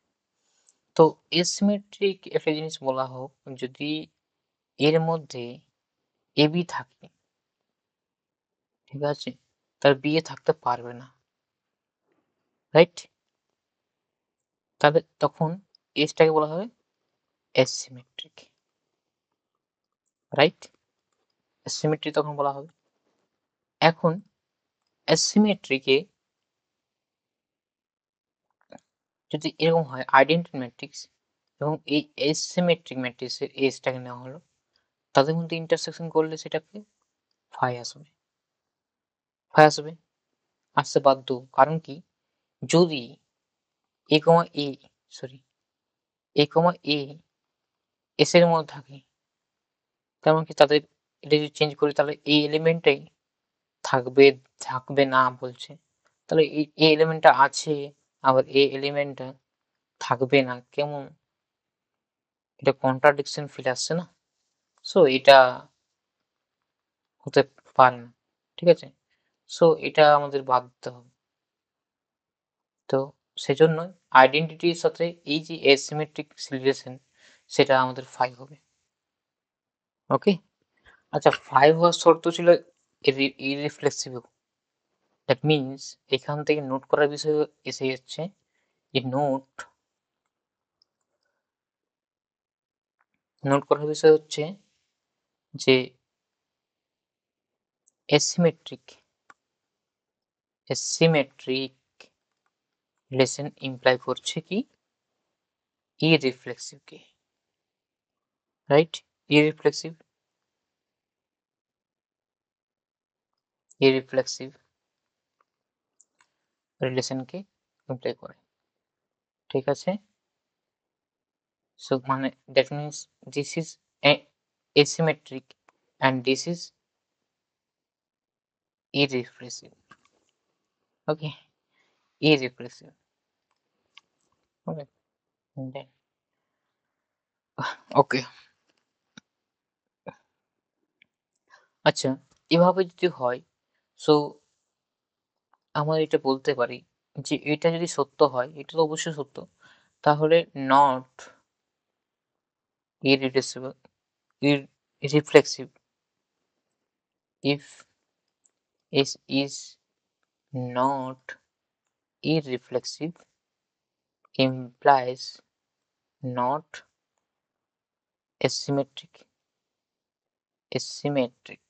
তো asymmetric একটা জিনিস বলা হোক, যদি এর মধ্যে এবি থাকে, ঠিক আছে, তার বিয়ে থাকতে পারবে না, রাইট? তাহলে তখন এসটাকে বলা হবে অ্যাসিমেট্রিক, রাইট? অ্যাসিমেট্রিক তখন বলা হবে। এখন অ্যাসিমেট্রিকে যদি এরকম হয় আইডেন্টিটি ম্যাট্রিক্স এবং এই অ্যাসিমেট্রিক ম্যাট্রিক্সের এসটাকে নেওয়া হলো, তাদের মধ্যে ইন্টারসেকশন করলে সেটাকে ফাই আসবে, ফাই আসবে, আসতে বাধ্য। কারণ কি, যদি এ কমা এ sorry A comma A S এর মধ্যে থাকে, তার মানে কি তাদের এটা যদি চেঞ্জ করি তাহলে এই এলিমেন্টটাই থাকবে, থাকবে না বলছে, তাহলে এই এলিমেন্টটা আছে আবার এই এলিমেন্টটা থাকবে না, কেমন এটা কন্ট্রাডিকশন ফিল আসছে না? সো এটা হতে পারে না, ঠিক আছে? সো এটা আমাদের বাদ দিতে হবে। তো সেজন্য আইডেন্টিটির সাথে এই যে অ্যাসিমেট্রিক রিলেশন সেটা আমাদের 5 হবে। ওকে, আচ্ছা 5 হওয়ার শর্ত ছিল ইররিফ্লেক্সিবল। দ্যাট মিনস এখান থেকে নোট করার বিষয় এসে যাচ্ছে যে নোট করার বিষয় হচ্ছে যে অ্যাসিমেট্রিক রিলেশন ইমপ্লাই করছে কি ইররিফ্লেক্সিভ কে, রাইট? ইররিফ্লেক্সিভ রিলেশনকে ইমপ্লাই করে, ঠিক আছে? সো মানে that means this is asymmetric and this is irrepressive. Okay, irrepressive. Okay, then okay. আচ্ছা, এভাবে যদি হয়, সো আমরা এটা বলতে পারি যে এটা যদি সত্য হয়, এটা তো অবশ্যই সত্য, তাহলে not irreducible irreflexive if S is not irreflexive implies not asymmetric asymmetric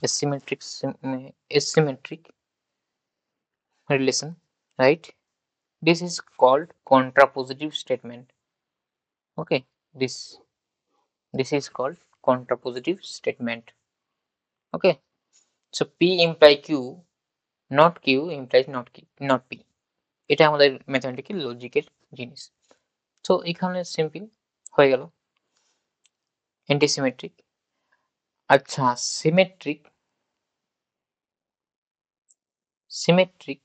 asymmetric asymmetric relation, right? This is called contrapositive statement. Okay, this is called contrapositive statement. Okay, so P imply Q, not Q implies not P. এটা আমাদের mathematical লজিকের জিনিস। তো এখানে simple হয়ে গেল antisymmetric. আচ্ছা, symmetric symmetric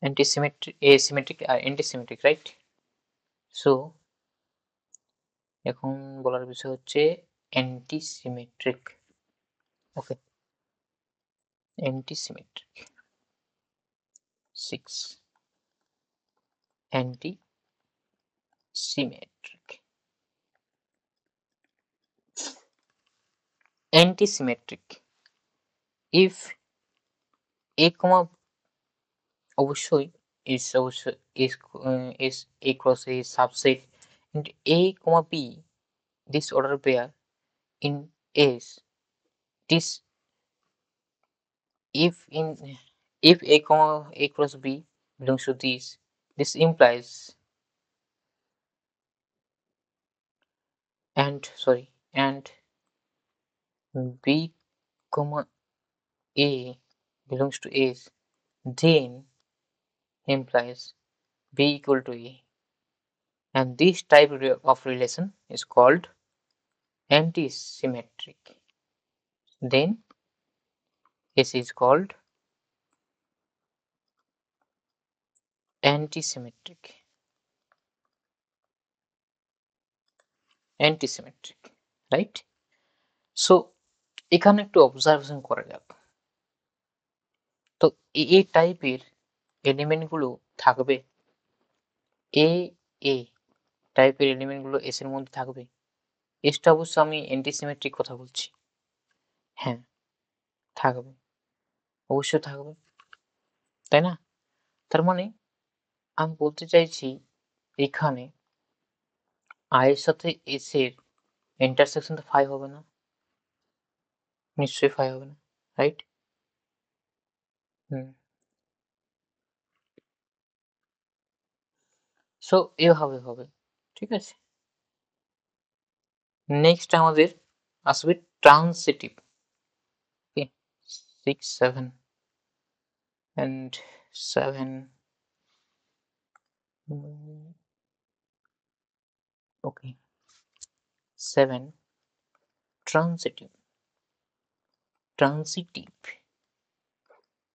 antisymmetric এসিমেট্রিক আর antisymmetric, right? So এখন বলার বিষয় হচ্ছে antisymmetric. Okay, antisymmetric 6 antisymmetric if a comma অবশ্যই is a cross a subset and a comma b this order pair in S. This if A comma A cross B belongs to this implies and B comma A belongs to S, then implies B equal to A. And this type of relation is called antisymmetric. Then S is called antisymmetric. Antisymmetric, right? So এখানে একটু observation করা যাক। তো এই টাইপের element গুলো থাকবে, এ এ টাইপের এলিমেন্ট গুলো এস এর মধ্যে থাকবে। এসটা অবশ্য আমি অ্যান্টিসিমেট্রিক কথা বলছি। হ্যাঁ, থাকবে, অবশ্যই থাকবে, তাই না? তার মানে আমি বলতে চাইছি এখানে আই এর সাথে এস এর ইন্টারসেকশন তো ফাই হবে না, নিশ্চয়ই ফাই হবে না, রাইট? হুম। সো এভাবে হবে, ঠিক আছে? নেক্সট আমাদের আসবে transitive. Okay, 6 7 and 7 okay 7 transitive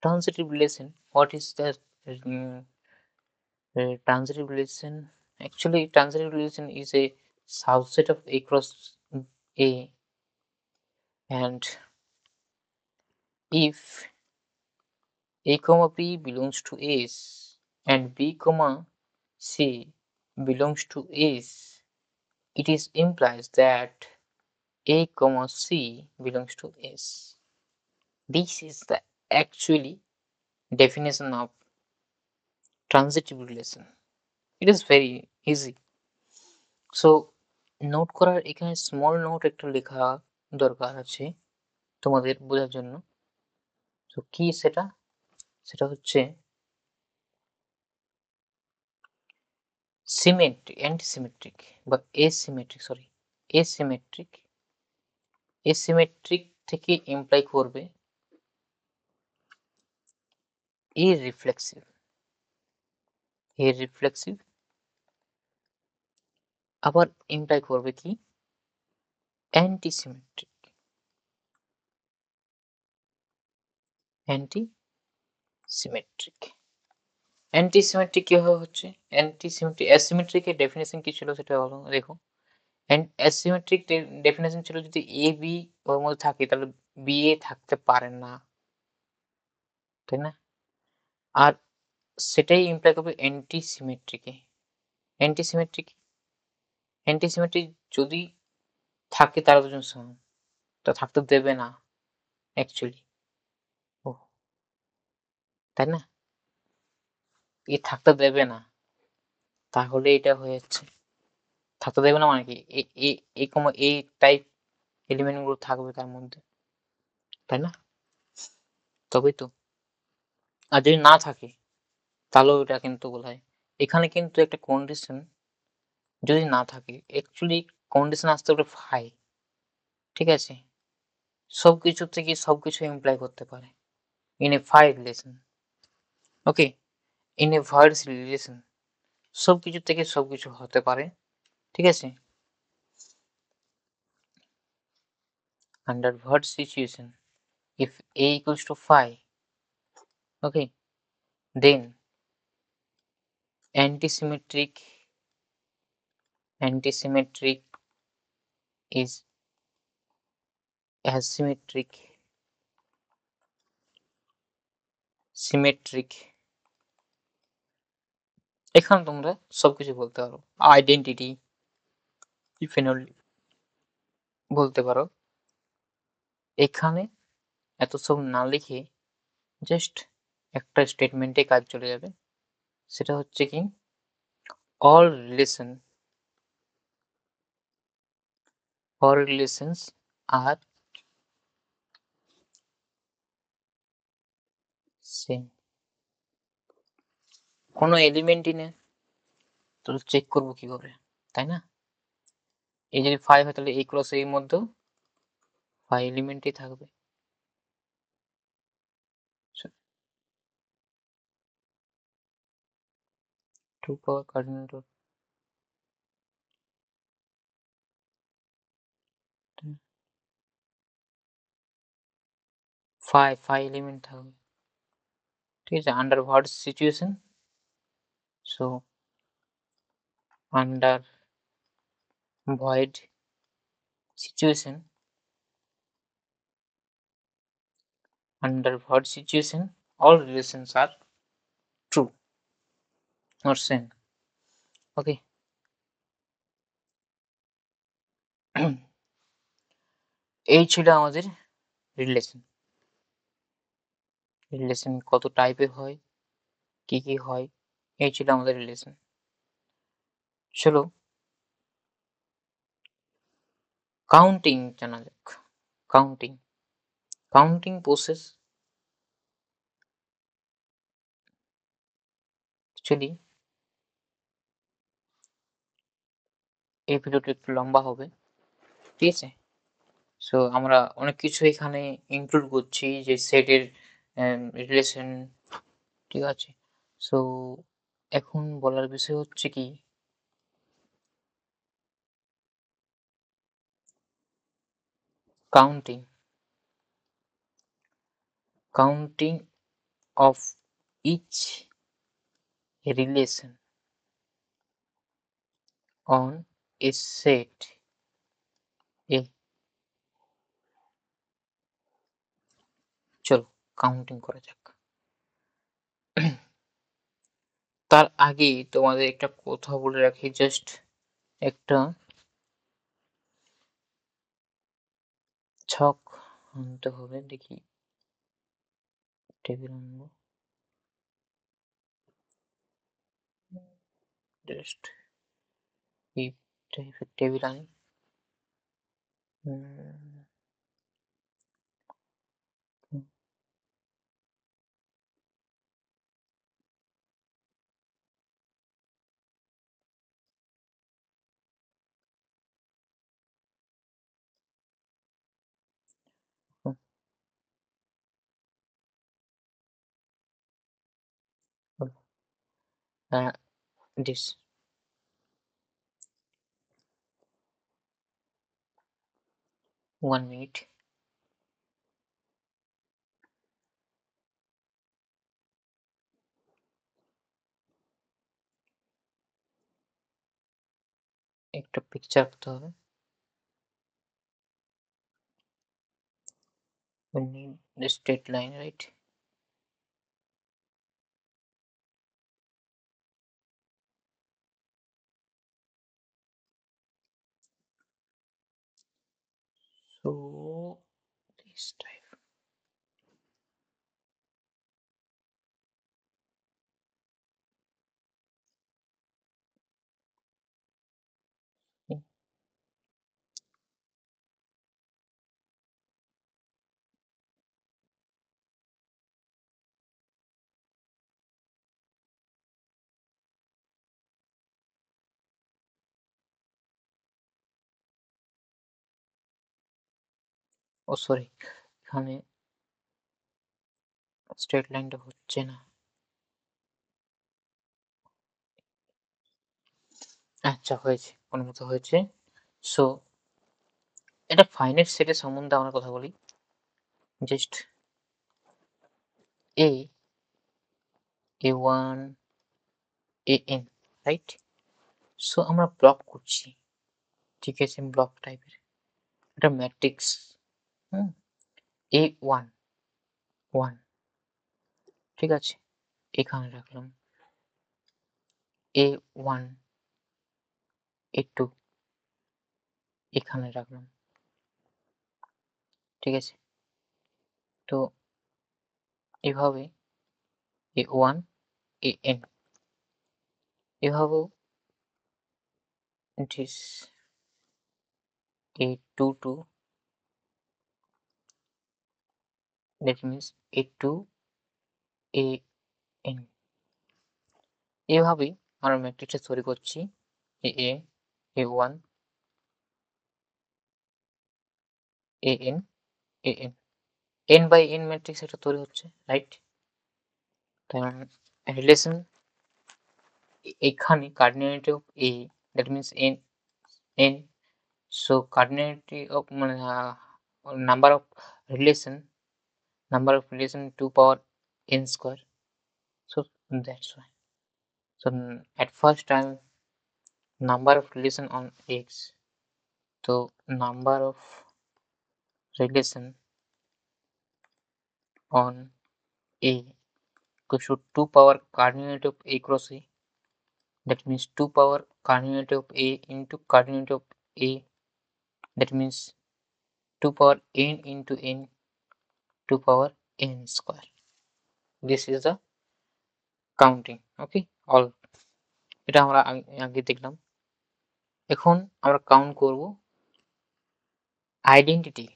transitive relation. What is the um, transitive relation? Actually, transitive relation is a subset of A cross A, and if A comma B belongs to S and B comma C belongs to S, it is implies that A comma C belongs to S. This is the actually definition of transitive relation. It is very easy. So note করার এখানে small note একটা লেখা দরকার আছে তোমাদের বোঝার জন্য। তো কি সেটা? সেটা হচ্ছে সিমেট্রিক, অ্যান্টিসিমেট্রিক বা এসিমেট্রিক থেকে ইমপ্লাই করবে রিফ্লেক্সিভ আবার ইমপ্লাই করবে কি অ্যান্টিসিমেট্রিক অ্যান্টিসিমেট্রিক কিভাবে হচ্ছে? অ্যাসিমেট্রিক এর ডেফিনেশন কি ছিল সেটা দেখো। অ্যাসিমেট্রিক ডেফিনেশন ছিল যদি এ বি ওর মধ্যে থাকে তাহলে বি এ থাকতে পারে না, তাই না? আর সেটাই ইমপ্লাই করবে অ্যান্টিসিমেট্রিকে। অ্যান্টিসিমেট্রিক যদি থাকে তারা দুজন সমান, তা থাকতে দেবে না অ্যাকচুয়ালি, ও তাই না? এ থাকতে দেবে না, তাহলে এটা হয়ে যাচ্ছে থাকতে দেবে না মানে কি এই টাইপ এলিমেন্ট গুলো থাকবে তার মধ্যে, তাই না? তবেই তো। আর যদি না থাকে তাহলেও এটা কিন্তু বলা হয়। এখানে কিন্তু একটা কন্ডিশন যদি না থাকে, অ্যাকচুয়ালি কন্ডিশন আসতে পারে ফাই, ঠিক আছে? সবকিছু থেকে সবকিছু ইমপ্লাই করতে পারে in a phi relation. Okay, in a void relation সবকিছু থেকে সবকিছু হতে পারে, ঠিক আছে? Under void situation if a equals to phi, okay, then antisymmetric is asymmetric symmetric। এখানে তোমরা সবকিছু বলতে পারো, আইডেন্টিটি ইফেনল বলতে পারো। এখানে এত সব না লিখে জাস্ট একটা স্টেটমেন্টে কাজ চলে যাবে, সেটা হচ্ছে কি all relations আর সেম কোনো এলিমেন্টই নেই, তো চেক করবো কি করে, তাই না? এই যদি 5 হয় তাহলে এই ক্রস এর মধ্যেও 5 এলিমেন্টই থাকবে। 2 পাওয়ার cardinal dot 5 এলিমেন্ট থাকবে, ঠিক আছে, under what situation? So under void situation, all relations are true or same. Okay. এই ছিল আমাদের রিলেশন কত টাইপের হয়, কি কি হয়, এই ছিল আমাদের রিলেশন। চলো কাউন্টিং জানা যাক। কাউন্টিং প্রসেস অ্যাকচুয়ালি এই ভিডিওটা একটু লম্বা হবে, ঠিক আছে। সো আমরা অনেক কিছু এখানে ইনক্লুড করছি, যে সেটের রিলেশন, ঠিক আছে। সো এখন বলার বিষয় হচ্ছে কি, counting of each relation on a set A. চলো কাউন্টিং করা যাক। তার আগে তোমাদের একটা কথা বলে রাখি, জাস্ট একটা ছক আনতে হবে, দেখি টেবিল আনবো, জাস্ট এই টাইপের টেবিল আনি। this 1 minute। একটা পিকচার আঁকতে হবে, we need the straight line, right? So this type, ও সরি, এখানে স্ট্রেট লাইনটা হচ্ছে না। আচ্ছা হয়েছে, কোনো মতো হয়েছে। সো এটা ফাইনাইট সেটের সম্বন্ধে আমরা কথা বলি, just a1 an, right? So আমরা ব্লক করছি, ঠিক আছে, ব্লক টাইপের এটা ম্যাট্রিক্স। a1 1, ঠিক আছে, এখানে রাখলাম a1 a2, এখানে রাখলাম, ঠিক আছে। তো এভাবে a1 an, এভাবেও this a2 to that means a2 an এভাবেই আমরা ম্যাট্রিক্সটা তৈরি করছি a a1 an an n by n matrix একটা তৈরি হচ্ছে, রাইট? তার রিলেশন এখানে cardinality of a, that means n, so cardinality of মানে number of relation 2 power n square, so that's why. So at first time number of relation on x, so number of relation on a equals to 2 power cardinality of a cross a, that means 2 power cardinality of a into cardinality of a, that means 2 power n into n, 2 power n square. This is the counting. Okay, all এটা আমরা আগে দেখলাম। এখন আমরা count করব identity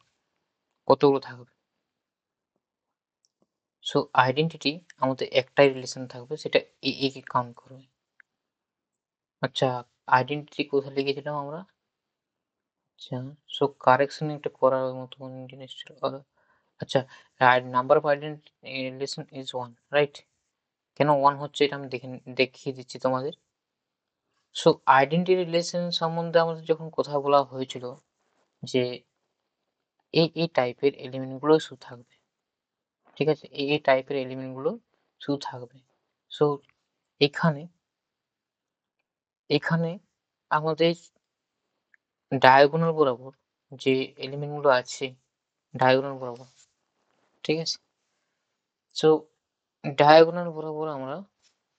কতগুলো থাকবে। So identity আমাদের একটাই রিলেশন থাকবে, সেটা এ কে কাউন্ট করবে। আচ্ছা, আইডেন্টিটি কোথায় লিখেছিলাম আমরা? আচ্ছা, সো কারেকশন একটা করার মতো জিনিস ছিল। আচ্ছা, number of identity relation is 1, right? কেন 1 হচ্ছে এটা আমি দেখিয়ে দিচ্ছি তোমাদের। সো আইডেন্টিটি রিলেশন সম্বন্ধে আমাদের যখন কথা বলা হয়েছিল যে এই টাইপের এলিমেন্টগুলো শুধু থাকবে, ঠিক আছে? এই টাইপের এলিমেন্টগুলো শুধু থাকবে। সো এখানে আমাদের ডায়াগোনাল বরাবর যে এলিমেন্টগুলো আছে ডায়াগোনাল বরাবর, ঠিক আছে? সো ডায়াগোনাল বরাবর আমরা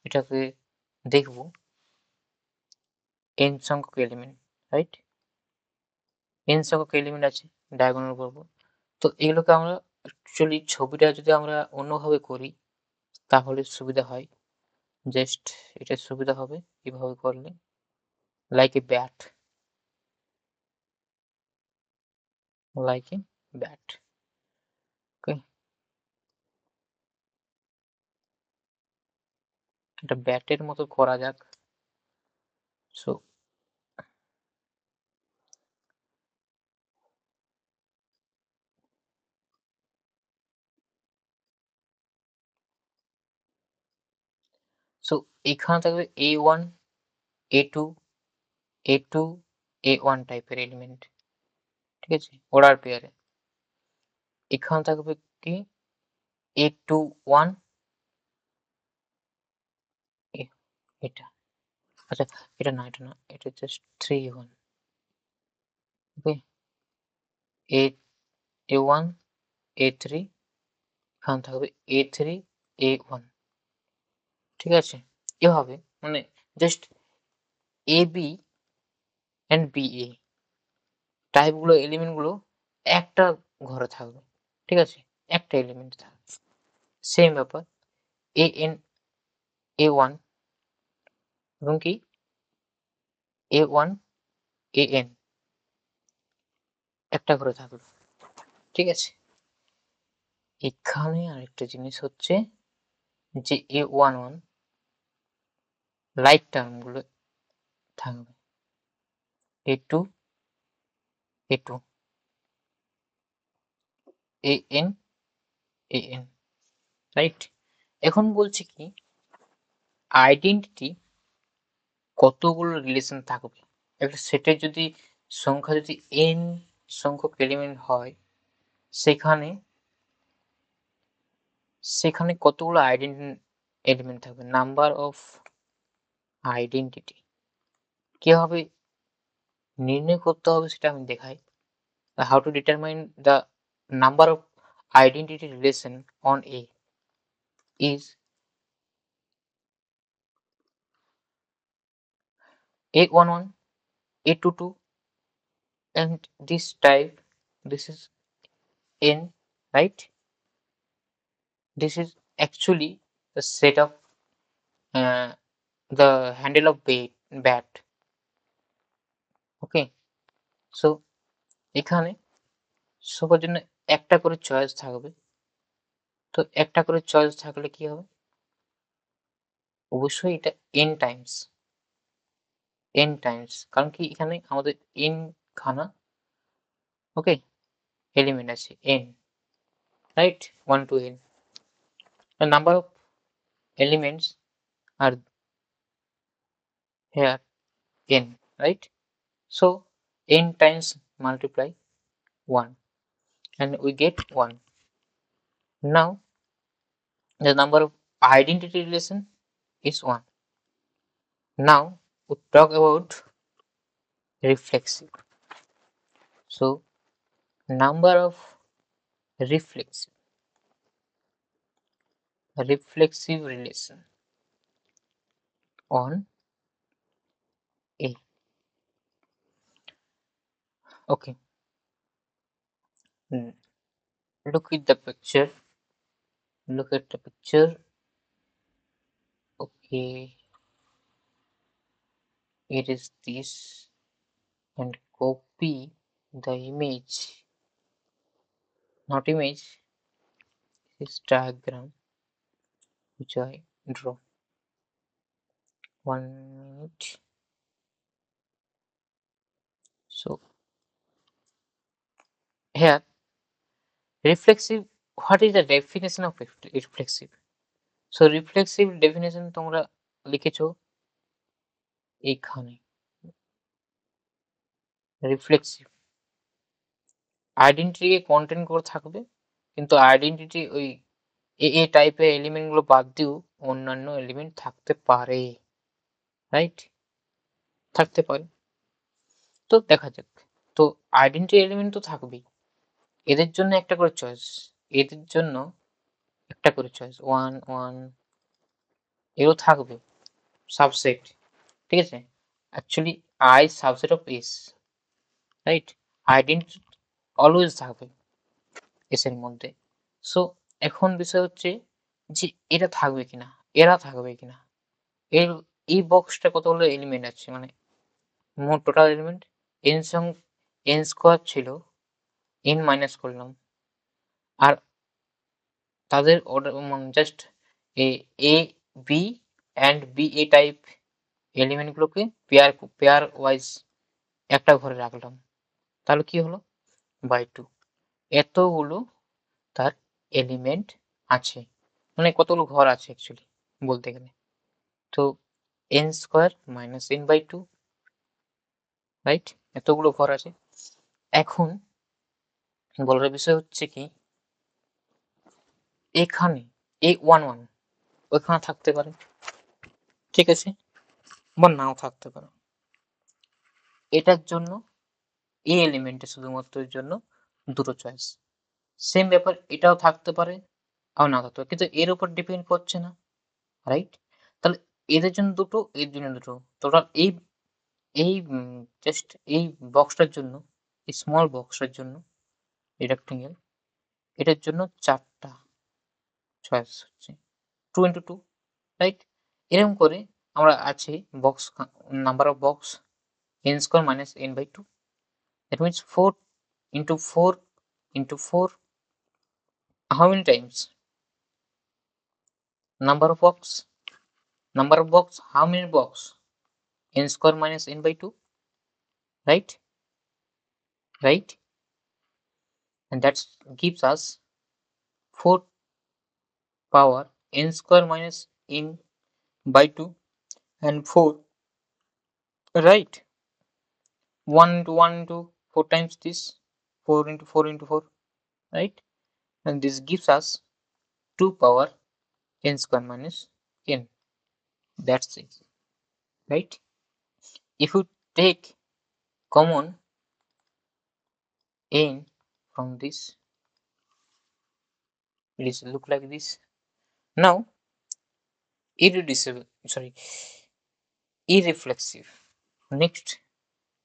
এটাকে দেখব n সংখ্যক এলিমেন্ট, রাইট? n সংখ্যক এলিমেন্ট আছে ডায়াগোনাল বরাবর। তো এগুলোকে আমরা অ্যাকচুয়ালি ছবিটা যদি আমরা অন্যভাবে করি তাহলে সুবিধা হয়। জাস্ট এটা সুবিধা হবে এভাবে করলে, like a bat, like a bat. Okay, এটা ব্যাটের মতো করা যাক। সো সো এখানে থাকবে a1 a2 a2 a1 টাইপের এলিমেন্ট, ঠিক আছে? অর্ডার পেয়ারে। এখানে থাকবে কি a21 এটা। আচ্ছা, এটা না, এটা just 3a1। Okay, a a1 a3, এখানে থাকবে a3 a1, ঠিক আছে? এভাবে মানে জাস্ট ab and ba টাইপগুলো এলিমেন্টগুলো একটা ঘরে থাকবে, ঠিক আছে? একটা এলিমেন্ট থাকবে। সেম ব্যাপার an a1 এবং কি a1 an একটা করে থাকবে, ঠিক আছে? এখানে আরেকটা জিনিস হচ্ছে যে a11 লাইক টার্মগুলো থাকবে, a2 a2 an an, right? এখন বলছি কি আইডেন্টিটি কতগুলো রিলেশন থাকবে। একটা সেটের যদি সংখ্যা যদি n সংখ্যক এলিমেন্ট হয় সেখানে কতগুলো এলিমেন্ট থাকবে, নাম্বার অফ আইডেন্টিটি কিভাবে নির্ণয় করতে হবে সেটা আমি দেখাই। How to determine the number of identity relation on a is a11 a22 and this type, this is n, right? This is actually the set of uh, the handle of bat. Okay, so এখানে সবার জন্য একটা করে choice থাকবে, তো একটা করে choice থাকলে কি হবে? অবশ্যই এটা n টাইমস, কারণ কি এখানে আমাদের n খানা ওকে এলিমেন্ট আছে n, right? 1 to n. The number of elements are here n, right? So n times multiply 1 and we get 1. Now the number of identity relation is 1. Now we talk about reflexive. So number of reflexive relation on A. Okay. Hmm. Look at the picture. Look at the picture. Okay. It is this, and copy the image, not image, this diagram which I draw. 1 minute. So here reflexive, what is the definition of reflexive? So reflexive definition তোমরা লিখেছো এখানে। Reflexive identity content করে থাকবে, কিন্তু identity ওই এ টাইপের element গুলো বাদ দিয়েও অন্যান্য এলিমেন্ট থাকতে পারে, রাইট? থাকতে পারে। তো দেখা যাক। তো আইডেন্টিটি এলিমেন্ট তো থাকবেই, এদের জন্য একটা করে চয়েস, এদের জন্য একটা করে চয়েস 1 1 এও থাকবে সাবসেট, ঠিক আছে? Actually I subset of S, right? Identity always থাকবে এস এর মধ্যে। সো এখন বিষয় হচ্ছে যে এটা থাকবে কিনা, এরা থাকবে কিনা। এর এই বক্সটা কতগুলো এলিমেন্ট আছে, মানে মোট টোটাল এলিমেন্ট এন সং এন স্কোয়ার ছিল, এন মাইনাস করলাম, আর তাদের order just A B and B A type element গুলোকে পেয়ার ওয়াইজ একটা ঘরে রাখলাম, তাহলে কি হলো? বাই 2 এতগুলো তার এলিমেন্ট আছে, মানে কতগুলো ঘর আছে অ্যাকচুয়ালি বলতে গেলে। তো N square minus N by 2, right? এতগুলো ঘর আছে। এখন বলার বিষয় হচ্ছে কি, এখানে এই 1 1 ওইখানে থাকতে পারে, ঠিক আছে, বা নাও থাকতে পারে। এটার জন্য এই এলিমেন্টের শুধুমাত্র এর জন্য দুটো চয়েস। সেম ব্যাপার এটাও থাকতে পারে আর নাও থাকতে পারে, কিন্তু এর উপর ডিপেন্ড করছে না, রাইট? তাহলে এদের জন্য দুটো, এর জন্য দুটো, টোটাল এই এই জাস্ট এই বক্সটার জন্য, এই স্মল বক্সটার জন্য রেক্টেঙ্গেল, এটার জন্য 4টা চয়েস হচ্ছে 2 into 2, রাইট? এরকম করে আমরা আছে box number of box n square minus n by 2, that means 4 into 4 into 4, how many times? Number of box, how many box? n square minus n by 2, right? And that gives us 4 power n square minus n by 2 and 4, right? 1 into 1 into 4 times this, 4 into 4 into 4, right? And this gives us 2 power n square minus n. That's it, right? If you take common n from this, it is look like this. Now irreflexive. Next,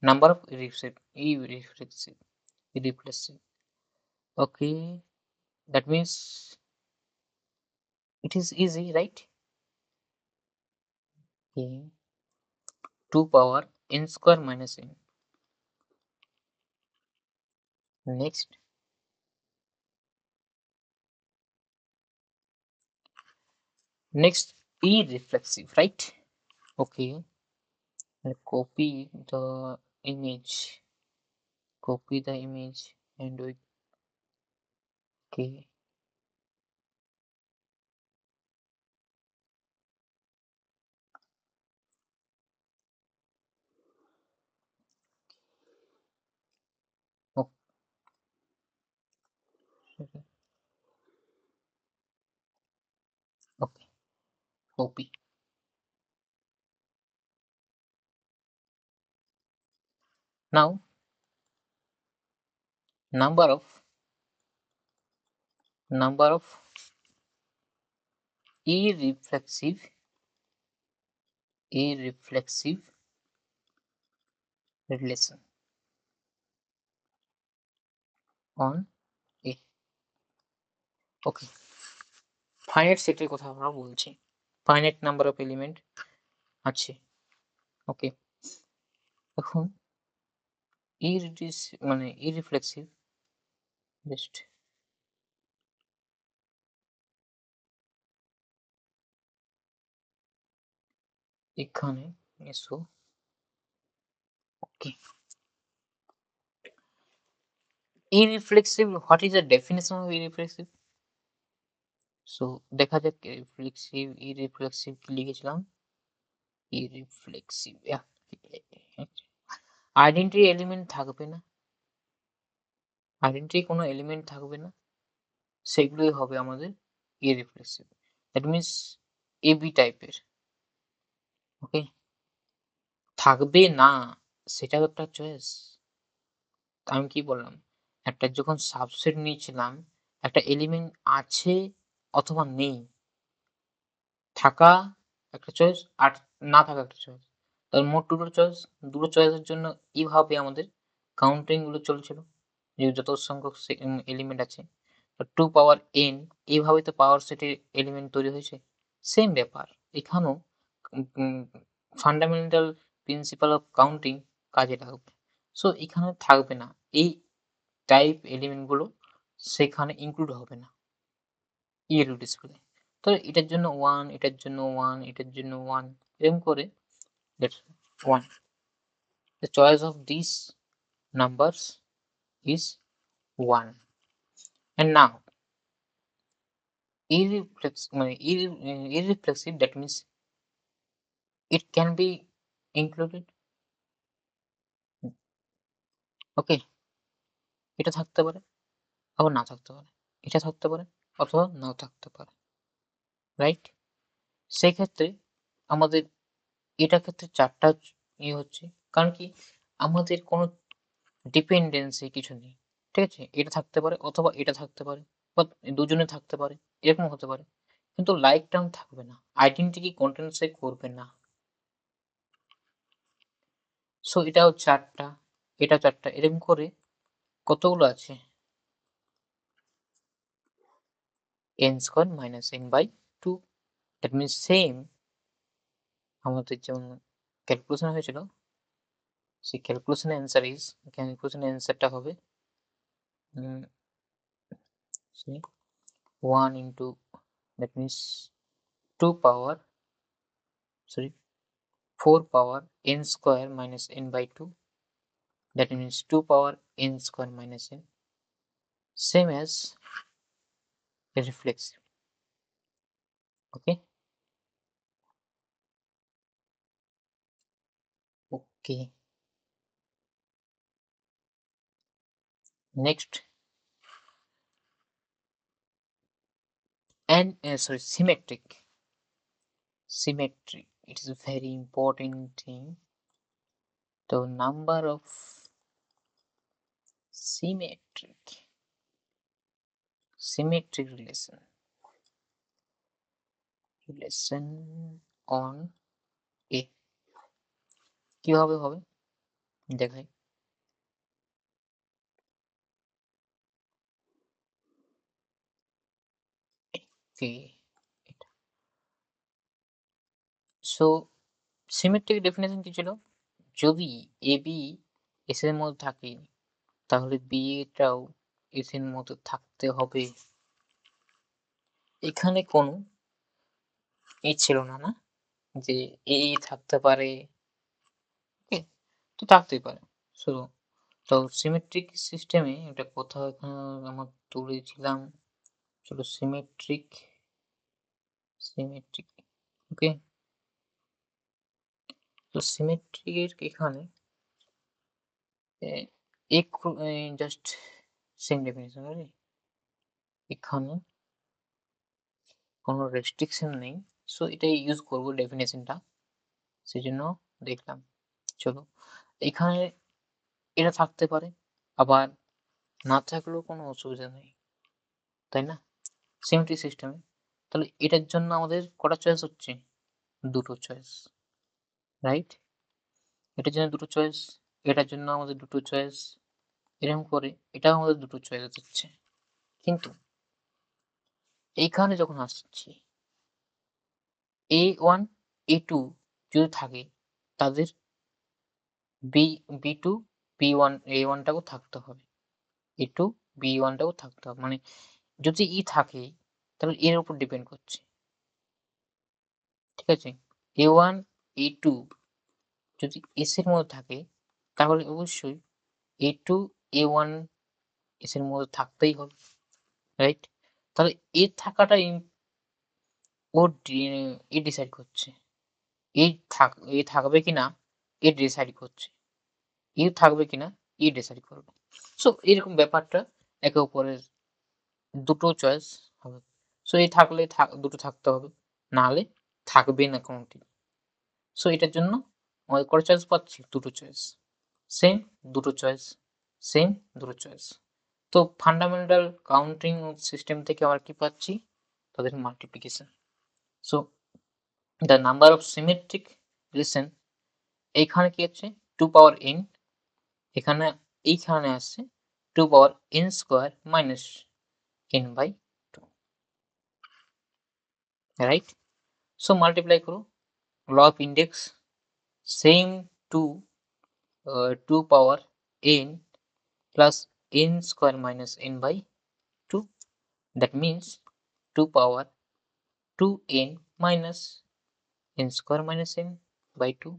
number of irreflexive. Okay, that means it is easy, right? Okay. 2 power n square minus n. Next, Next, e-reflexive, right? Okay, copy the image, and we, okay, okay, okay, copy. Now, number of number of e-reflexive relation on a, okay, finite সেটের কথা আমরা বলছি, finite number of element আছে। ওকে, এখন মানে ইরিফ্লেক্সিভ, just এখানে এসো। Okay, irreflexive, what is the definition of irreflexive? So দেখা যাক ইরিফ্লেক্সিভ কি লিখেছিলাম। ইরিফ্লেক্সিভ আইডেন্টিটি এলিমেন্ট থাকবে না, আইডেন্টিটি কোনো এলিমেন্ট থাকবে না, সেগুলোই হবে আমাদের ইরিফ্লেক্সিভ। দ্যাট মিনস এবি টাইপের। ওকে, থাকবে না সেটা একটা চয়েস। আমি কি বললাম, একটা যখন সাবসেট নিয়েছিলাম, একটা এলিমেন্ট আছে অথবা নেই, থাকা একটা চয়েস আর না থাকা একটা চয়েস, তাহলে মোট দুটো চয়েস। দুটো চয়েসের জন্য এইভাবে আমাদের কাউন্টিং গুলো চলছিল, যে যত সংখ্যক এলিমেন্ট আছে, টু পাওয়ার এন, এইভাবে তো পাওয়ার সেটের এলিমেন্ট তৈরি হয়েছে। সেম ব্যাপার এখানেও, ফান্ডামেন্টাল প্রিন্সিপাল অফ কাউন্টিং কাজে লাগবে। সো এখানে থাকবে না এই টাইপ এলিমেন্ট গুলো, সেখানে ইনক্লুড হবে না ইএলইউ ডিসপ্লে। তো এটার জন্য 1, এটার জন্য 1, এটার জন্য 1, এরকম করে that's 1. The choice of these numbers is 1. And now irreflexive, that means it can be included. ওকে, এটা থাকতে পারে আবার না থাকতে পারে, এটা থাকতে পারে অথবা নাও থাকতে পারে, রাইট? সেই ক্ষেত্রে আমাদের এটা ক্ষেত্রে 4টা হচ্ছে, কারণ কি আমাদের কোনো ডিপেন্ডেন্সি কিছু নেই, ঠিক আছে? এটা থাকতে পারে অথবা এটা থাকতে পারে, বা দুজনে থাকতে পারে, এরকম হতে পারে, কিন্তু লাইক টার্ম থাকবে না, আইডেন্টিটি কন্টেন্টসে করবে না। সো এটাও 4টা, এটা 4টা, এরকম করে কতগুলো আছে? n square minus n by 2। That means same আমাদের যেমন ক্যালকুলেশন হয়েছিল, সেই ক্যালকুলেশনের অ্যান্সারটা হবে 1 into, that means 2 power, sorry 4 power n square minus n by 2, that means 2 power n square minus n, same as a reflexive. Okay, okay, next, and sorry, symmetric, it is a very important thing. The number of symmetric relation on a, কিভাবে হবে দেখাই। So symmetric definition কি ছিল? যদি A B S এর মধ্যে থাকে, তাহলে বি এটাও এস এর মধ্যে থাকতে হবে। এখানে কোনো এই ছিল না, না? যে এই থাকতে পারে, ওকে? তো থাকতেই পারে। সো তো সিমেট্রিক সিস্টেমে এটা কোথাও এখানে আমার তুলেছিলাম। চলো সিমেট্রিক, ওকে? তো সিমেট্রিকের এখানে এক জাস্ট সেম ডেফিনিশন, এখানে কোনো রেস্ট্রিকশন নেই। সো এটাই ইউজ করব ডেফিনেশনটা। সেজন্য দেখলাম। চলো, এখানে এটা থাকতে পারে, আবার না থাকলেও কোনো অসুবিধা নেই, তাই না? সিমেট্রিক সিস্টেমে তাহলে এটার জন্য আমাদের কটা চয়েস হচ্ছে? দুটো চয়েস, রাইট? এটার জন্য দুটো চয়েস, এটার জন্য আমাদের দুটো চয়েস, এরকম করে এটাও আমাদের দুটো চয়েস হচ্ছে। কিন্তু এইখানে যখন আসছি A1 A2 যদি থাকে, তাদের B2 B1 A1 টাও থাকতে হবে, A2 B1 টাও থাকতে হবে। মানে যদি থাকে তাহলে এর উপর ডিপেন্ড করছে, ঠিক আছে? A1 A2 যদি S এর মধ্যে থাকে তাহলে অবশ্যই A2 A1 S এর মধ্যে থাকতেই হবে, রাইট? তাহলে এর থাকাটা ও ডিসাইড করছে, এ থাকবে কিনা এ ডিসাইড করছে, থাকবে কিনা ডিসাইড করবে। সো এরকম ব্যাপারটা একে অপরের দুটো চয়েস হবে। সো এই থাকলে দুটো থাকতে হবে, না হলে থাকবে না কোনোটি। সো এটার জন্য আমাদের কটা চয়েস পাচ্ছি? দুটো চয়েস। সেম দুটো চয়েস, সেম দুটো চয়েস। তো ফান্ডামেন্টাল কাউন্টিং সিস্টেম থেকে আমরা কি পাচ্ছি? তাদের multiplication. So the number of symmetric relation, এইখানে কি হচ্ছে 2 পাওয়ার n, এখানে এইখানে আসছে 2 power n square minus n by 2, right? So multiply করো, law of index same 2 power n plus n square minus n by 2, that means 2 power 2n minus n square minus n by 2,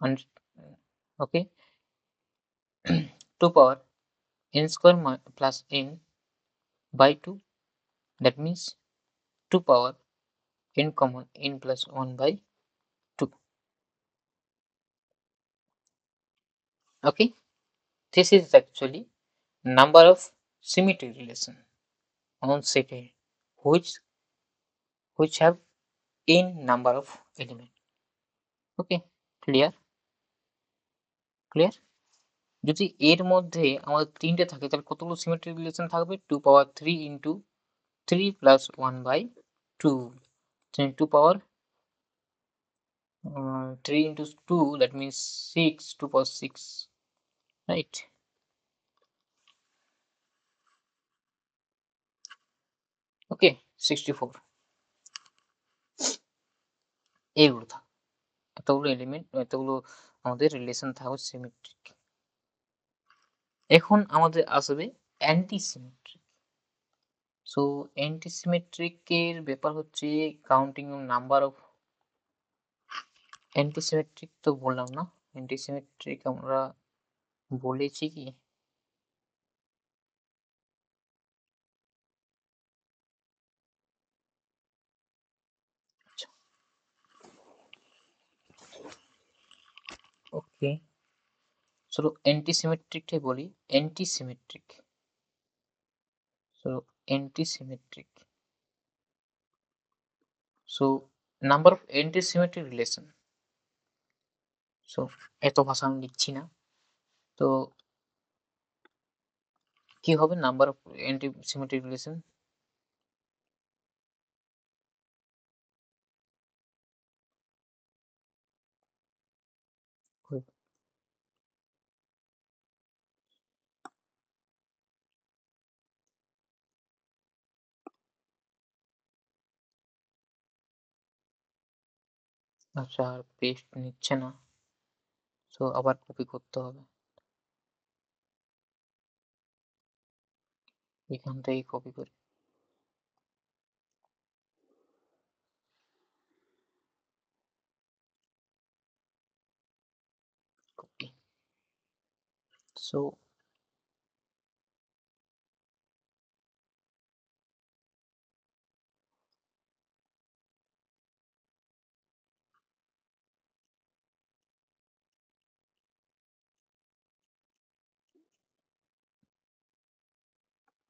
and okay 2 power n square plus n by 2, that means 2 power n common n plus 1 by 2. Okay, this is actually number of symmetry relation on set A, which have n number of element. Okay, clear? যদি এর মধ্যে আমাদের তিনটে থাকে তাহলে কতগুলো symmetry relation থাকবে? 2 power 3 into 3 plus 1 by 2, 2 power 3 into 2, that means 6, 2 power 6, right? Okay, 64 এইগুলো থাকবে, এতগুলো এলিমেন্ট, এতগুলো আমাদের রিলেশন থাকবে সিমেট্রিক। এখন আমাদের আসবে অ্যান্টি সিমেট্রিক। সো অ্যান্টি সিমেট্রিকের ব্যাপার হচ্ছে কাউন্টিং নাম্বার অফ, অ্যান্টিসিমেট্রিক তো বললাম না, অ্যান্টিসিমেট্রিক আমরা বলেছি কি? আচ্ছা, ওকে, চলো অ্যান্টিসিমেট্রিকটাই বলি। Antisymmetric, so antisymmetric, so number of antisymmetric relation, so এত ভাষা আমি লিখছি না। তো কি হবে নাম্বার অফ antisymmetric relation? আচ্ছা, আর পেস্ট নিচ্ছে না, তো আবার কপি করতে হবে, এখান থেকে কপি করি। So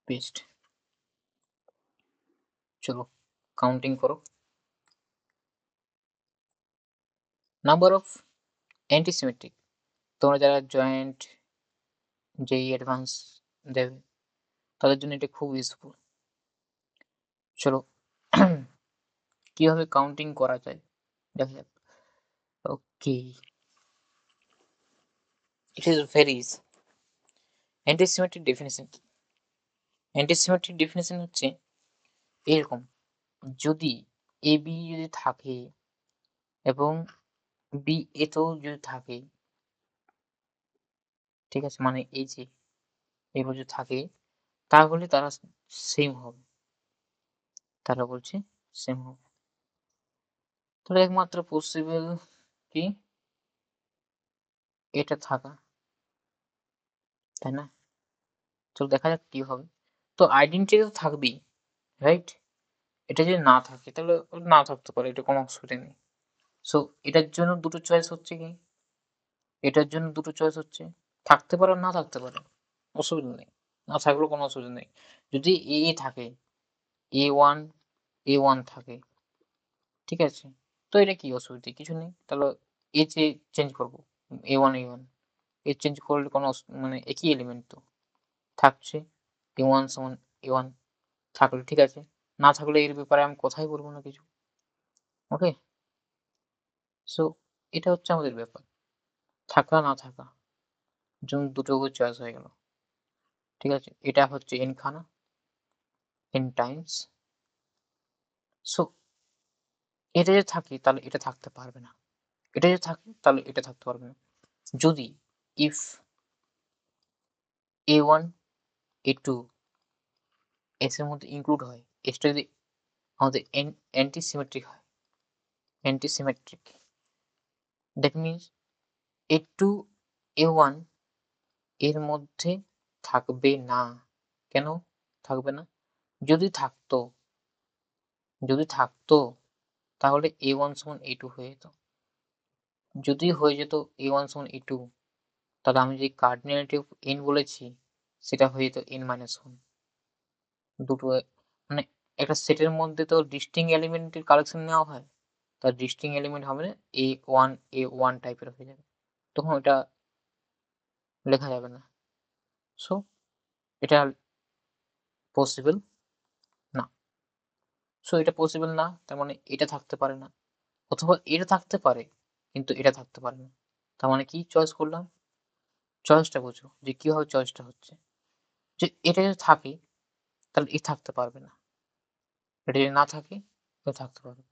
paste. চলো কাউন্টিং করো। নাম্বার অফ অ্যান্টিসিমেট্রিক, তোমরা যারা জয়েন্ট যেই অ্যাডভান্স দেবে তাদের জন্য এটা খুব ইউজফুল। চলো কিভাবে কাউন্টিং করা যায় দেখা যাক। Okay, it is very easy. Antisymmetric definition কি? অ্যান্টিসিমেট্রিক ডেফিনেশন হচ্ছে এরকম, যদি এ বি যদি থাকে এবং বি এতেও যদি থাকে, ঠিক আছে, মানে এই যে এগুলো যদি থাকে তাহলে তারা সেম হবে, তারা বলছে সেম হবে। তাহলে একমাত্র পসিবল কি এটা থাকা, তাই না? চলো দেখা যাক কি হবে। তো আইডেন্টিটি তো থাকবেই, রাইট? এটা যদি না থাকে তাহলে না থাকতে পারে, এটা কোনো অসুবিধা নেই। সো এটার জন্য দুটো চয়েস হচ্ছে কি, এটার জন্য দুটো চয়েস হচ্ছে থাকতে পারে না থাকতে পারে, অসুবিধা নেই, না থাকলেও কোনো অসুবিধা নেই। যদি এ থাকে, A1 A1 থাকে, ঠিক আছে, তো এটা কি অসুবিধা, কিছু নেই। তাহলে এ চেঞ্জ করবো, A1 এ চেঞ্জ করলে কোনো মানে একই এলিমেন্ট তো থাকছে, A1 সমান A1 থাকলে ঠিক আছে, না থাকলে এর ব্যাপারে আমি কথাই বলবো না কিছু। ওকে, সো এটা হচ্ছে আমাদের ব্যাপার, থাকা না থাকা, যেমন দুটো চয়েস হয়ে গেল, ঠিক আছে। এটা হচ্ছে n খানা, n টাইমস। সো এটা যদি থাকে তাহলে এটা থাকতে পারবে না, এটা যদি থাকে তাহলে এটা থাকতে পারবে না। যদি ইফ A1 A2 এস এর মধ্যে ইনক্লুড হয়, এসটা যদি আমাদের অ্যান্টিসিমেট্রিক হয়, antisymmetric, that means A2 A1 এর মধ্যে থাকবে না। কেন থাকবে না? যদি থাকতো, যদি থাকতো তাহলে A1 সমান A2 হয়ে যেত। যদি হয়ে যেত A1 সমান A2, তাহলে আমি যে কার্ডিনালিটি অফ n বলেছি সেটা হয়ে যেত n-1। দুটো মানে একটা সেটের মধ্যে তো ডিস্টিংক্ট এলিমেন্টের কালেকশন নেওয়া হয়, তার ডিস্টিংক্ট এলিমেন্ট হবে না A1 টাইপের হয়ে যাবে, তখন ওটা লেখা যাবে না। সো এটা পসিবল না। সো এটা পসিবল না, তার মানে এটা থাকতে পারে না, অথবা এটা থাকতে পারে কিন্তু এটা থাকতে পারে না। তার মানে কি চয়েস করলাম? চয়েসটা বোঝো যে কিভাবে চয়েসটা হচ্ছে, যে এটা যদি থাকে তাহলে এ থাকতে পারবে না, এটা যদি না থাকে তো থাকতে পারবে,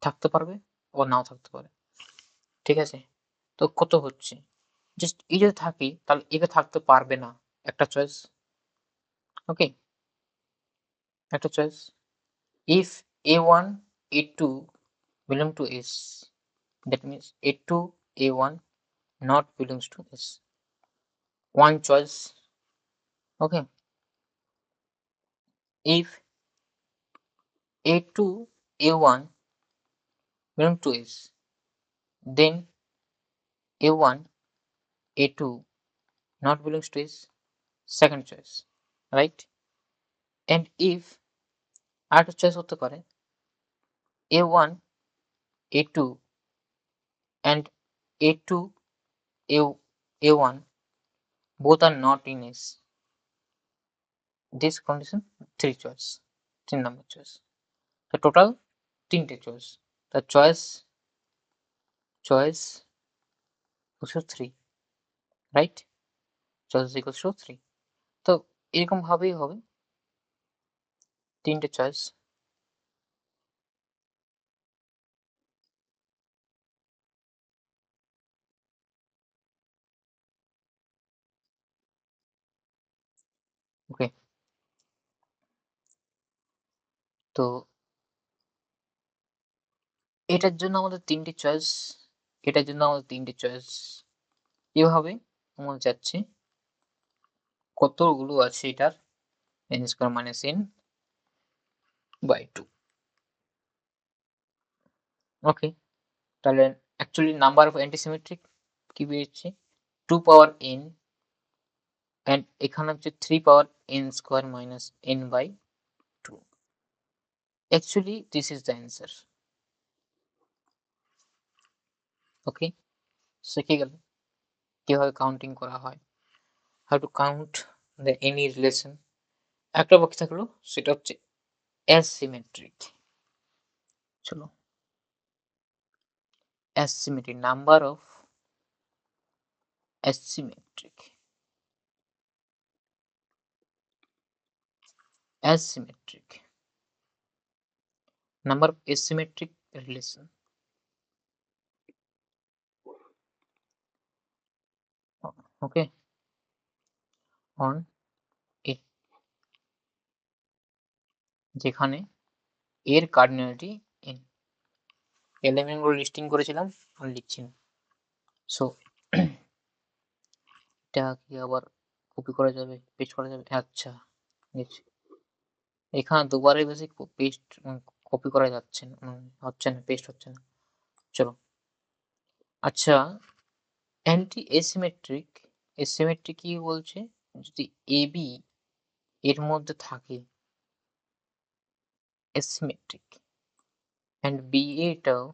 থাকতে পারবে ও নাও থাকতে পারে, ঠিক আছে। তো কত হচ্ছে, জাস্ট এ যদি থাকে তাহলে একে থাকতে পারবে না, একটা চয়েস। ওকে, একটা choice. If A1 A2 belong to S, that means A2 A1 not belongs to S, one choice. Okay, if A2 A1 belong to S, then A1 A2 not belongs to S, second choice, right? And if আরেকটা choice হতে পারে A1 A2 and A2 A A1 both are not in S, this condition three choice, তিন number choice। তো total তিনটে choice, the choice equals to 3, right? choice equals to 3। তো এরকম ভাবেই হবে তিনটে চয়েস। ওকে, তো এটার জন্য আমাদের তিনটে চয়েস, এটার জন্য আমাদের তিনটে চয়েস, এভাবে আমাদের যাচ্ছে কতগুলো আছে এটার n square minus n by 2। Okay, তাহলে অ্যাকচুয়ালি নাম্বার অফ অ্যান্টিসিমেট্রিক কি বেরিয়েছে 2 পাওয়ার n, এন্ড এখানে হচ্ছে 3 power n square minus n by 2। Actually this is the answer. Okay, শিখে গেল কিভাবে কাউন্টিং করা হয়, how to count the any relation. একটা বাকি থাকলো, সেটা হচ্ছে অ্যাসিমেট্রিক। চলো, asymmetric, number of asymmetric, asymmetric, number of asymmetric relation. Okay, on it, যেখানে এর কার্ডিনালিটি n, এলিমেন্ট গুলো লিস্টিং করেছিলাম আর লিখছি না। সো এটা কি আবার কপি করা যাবে, পেস্ট করা যাবে? আচ্ছা, এখানে দুবারের বেশি পেস্ট কপি করা যাচ্ছে না, হচ্ছে না, পেস্ট হচ্ছে না। চলো, আচ্ছা, অ্যান্টি এসিমেট্রিক, এসিমেট্রিক কি বলছে, যদি এ বি এর মধ্যে থাকে এসিমেট্রিক, অ্যান্ড বি এটাও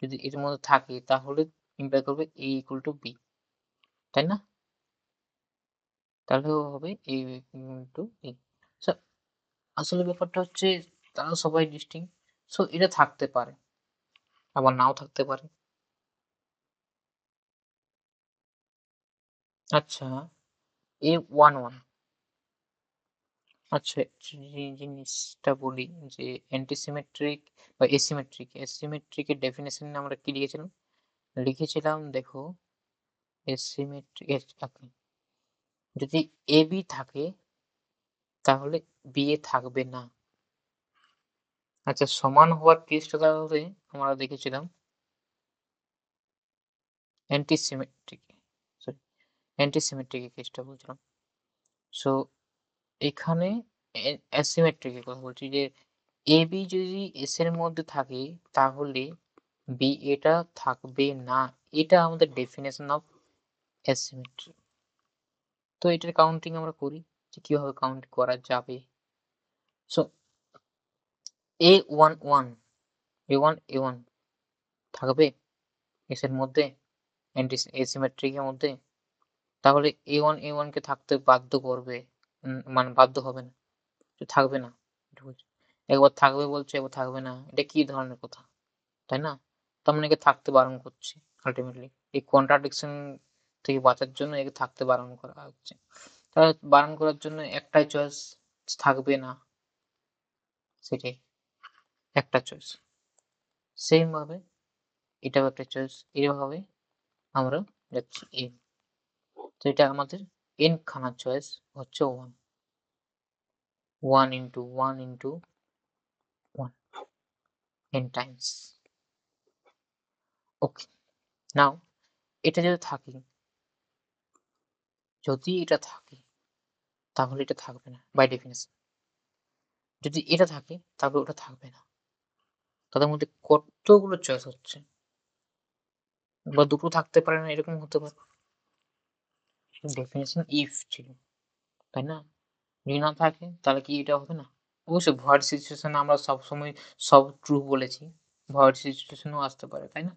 যদি এর মধ্যে থাকে, তাহলে ইমপ্লাই করবে এ ইকুয়াল টু বি, তাই না? তাহলে হবে এ ইকুয়াল টু বি। আসলে ব্যাপারটা হচ্ছে তারা সবাই ডিস্টিং, সো এটা থাকতে পারে, আবার নাও থাকতে পারে। আচ্ছা, এ ওয়ান ওয়ান, আচ্ছা জিনিসটা বলি যে অ্যান্টিসিমেট্রিক বা এসিমেট্রিক, এসিমেট্রিকের ডেফিনেশন আমরা কি লিখেছিলাম, লিখেছিলাম দেখো এসিমেট্রিক, যদি এ বি থাকে তাহলে বি এ থাকবে না। আচ্ছা, সমান হওয়ার কেসটা তাহলে আমরা দেখেছিলাম অ্যান্টিসিমেট্রিক, সরি অ্যান্টিসিমেট্রিক কেসটা বলছিলাম। সো এখানে অ্যাসিমেট্রিকের কথা বলছি, যে এ বি যদি এস এর মধ্যে থাকে তাহলে বি এটা থাকবে না, এটা আমাদের ডেফিনেশন অফ অ্যাসিমেট্রি। তো এটার কাউন্টিং আমরা করি, যে কিভাবে কাউন্ট করা যাবে। সো এ ওয়ান ওয়ান, এ ওয়ান এ ওয়ান থাকবে এস এর মধ্যে, এসিমেট্রিকের মধ্যে, তাহলে এ ওয়ান এ ওয়ান কে থাকতে বাধ্য করবে, মানে বাধ্য হবে না, থাকবে না। একবার থাকবে বলছে, একবার থাকবে না, এটা কি ধরনের কথা, তাই না? তার মানে একে থাকতে বারণ করছে আলটিমেটলি, এই কন্ট্রাডিকশন থেকে বাঁচার জন্য একে থাকতে বারণ করা হচ্ছে। তাহলে বারণ করার জন্য একটাই চয়েস, থাকবে না, সেটাই একটা চয়েস। সেম ভাবে এটাও একটা চয়েস, এইভাবে আমরা যাচ্ছি এন। তো এটা আমাদের এন খানা চয়েস হচ্ছে one, one into one into one, N times. Okay, now এটা যদি থাকে, যদি এটা থাকে তাহলে এটা থাকবে না বাই ডেফিনেশন, যদি এটা থাকে তাহলে ওটা থাকবে না। তাদের মধ্যে কতগুলো চয়েস হচ্ছে, বা দুটো থাকতে পারে না, এরকম হতে পারে। ডেফিনেশন ইফ ছিল, তাই না? যদি না থাকে তাহলে কি এটা হবে না? অবশ্যই ভয়েড সিচুয়েশনে আমরা সবসময় সব ট্রু বলেছি, ভয়েড সিচুয়েশনও আসতে পারে, তাই না?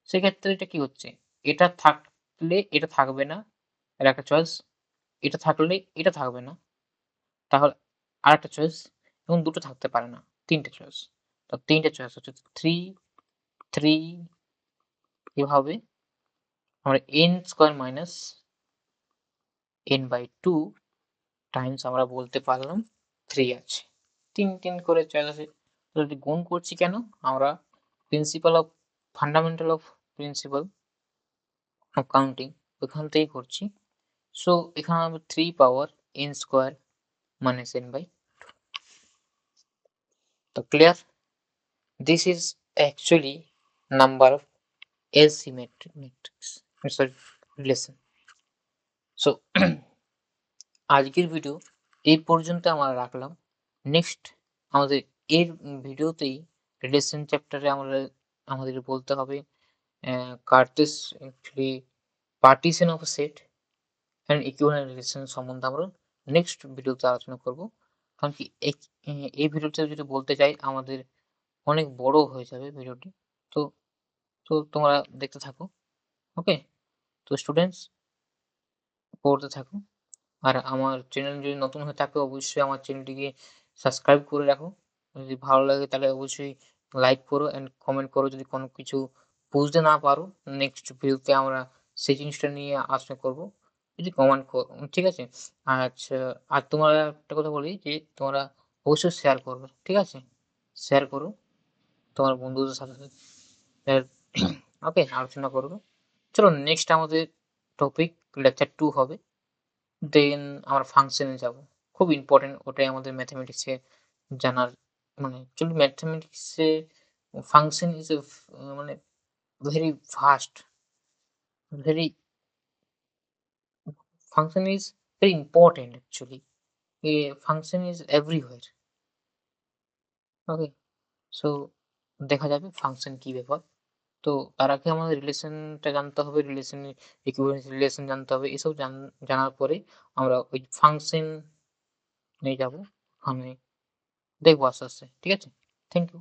সেক্ষেত্রে এটা কি হচ্ছে, এটা থাকলে এটা থাকবে না, এর একটা চয়েস, এটা থাকলে এটা থাকবে না, তাহলে আরেকটা চয়েস, এবং দুটো থাকতে পারে না, তিনটে চয়েস। তো তিনটে চয়েস হচ্ছে থ্রি থ্রি, এভাবে আমরা N square minus N by two times আমরা বলতে পারলাম থ্রি আছে, তিন তিন করে চয়েস আছে। যদি গুণ করছি কেন, আমরা principal of fundamental of principal of counting ওখান থেকেই করছি। সো এখানে আমরা three power N square minus N by two. তো clear, this is actually number of asymmetric matrix, sorry, relation. So আজকের ভিডিও এই পর্যন্ত আমরা রাখলাম। নেক্সট আমাদের এর ভিডিওতেই রিলেশন চ্যাপ্টারে আমাদের বলতে হবে কার্তেস actually partition of set and equivalent relation সম্বন্ধে আমরা নেক্সট ভিডিওতে আলোচনা করব। কারণ কি এই ভিডিওতে যদি বলতে চাই আমাদের অনেক বড় হয়ে যাবে ভিডিওটি। তো তো তোমরা দেখতে থাকো। ওকে? তো স্টুডেন্টস পড়তে থাকো। আর আমার চ্যানেল যদি নতুন হয়ে থাকে অবশ্যই আমার চ্যানেলটিকে সাবস্ক্রাইব করে রাখো। যদি ভালো লাগে তাহলে অবশ্যই লাইক করো অ্যান্ড কমেন্ট করো যদি কোনো কিছু বুঝতে না পারো। নেক্সট ভিডিওতে আমরা সেই জিনিসটা নিয়ে আলোচনা করব। যদি কমেন্ট ঠিক আছে? আচ্ছা, আর তোমরা একটা কথা বলি যে তোমরা অবশ্যই শেয়ার করবে। ঠিক আছে? শেয়ার করো তোমার বন্ধুদের সাথে। এর ওকে আলোচনা করবে। চলো নেক্সট আমাদের টপিক লেকচার 2 হবে। দেন আমরা ফাংশনে যাব। খুব ইম্পোর্টেন্ট ওটাই আমাদের ম্যাথমেটিক্সে জানার মানে অ্যাকচুয়ালি ম্যাথমেটিক্সে ফাংশন ইজ এ মানে very vast, very function is very important actually. A function is everywhere. Okay? So দেখা যাবে ফাংশন কি ব্যাপার। তো তার আগে আমাদের রিলেশনটা জানতে হবে, রিলেশনের ইকুইভ্যালেন্স রিলেশন জানতে হবে। এসব জানার পরে আমরা ওই ফাংশন নিয়ে যাব। আমি দেখবো আস্তে, আস্তে। ঠিক আছে? Thank you.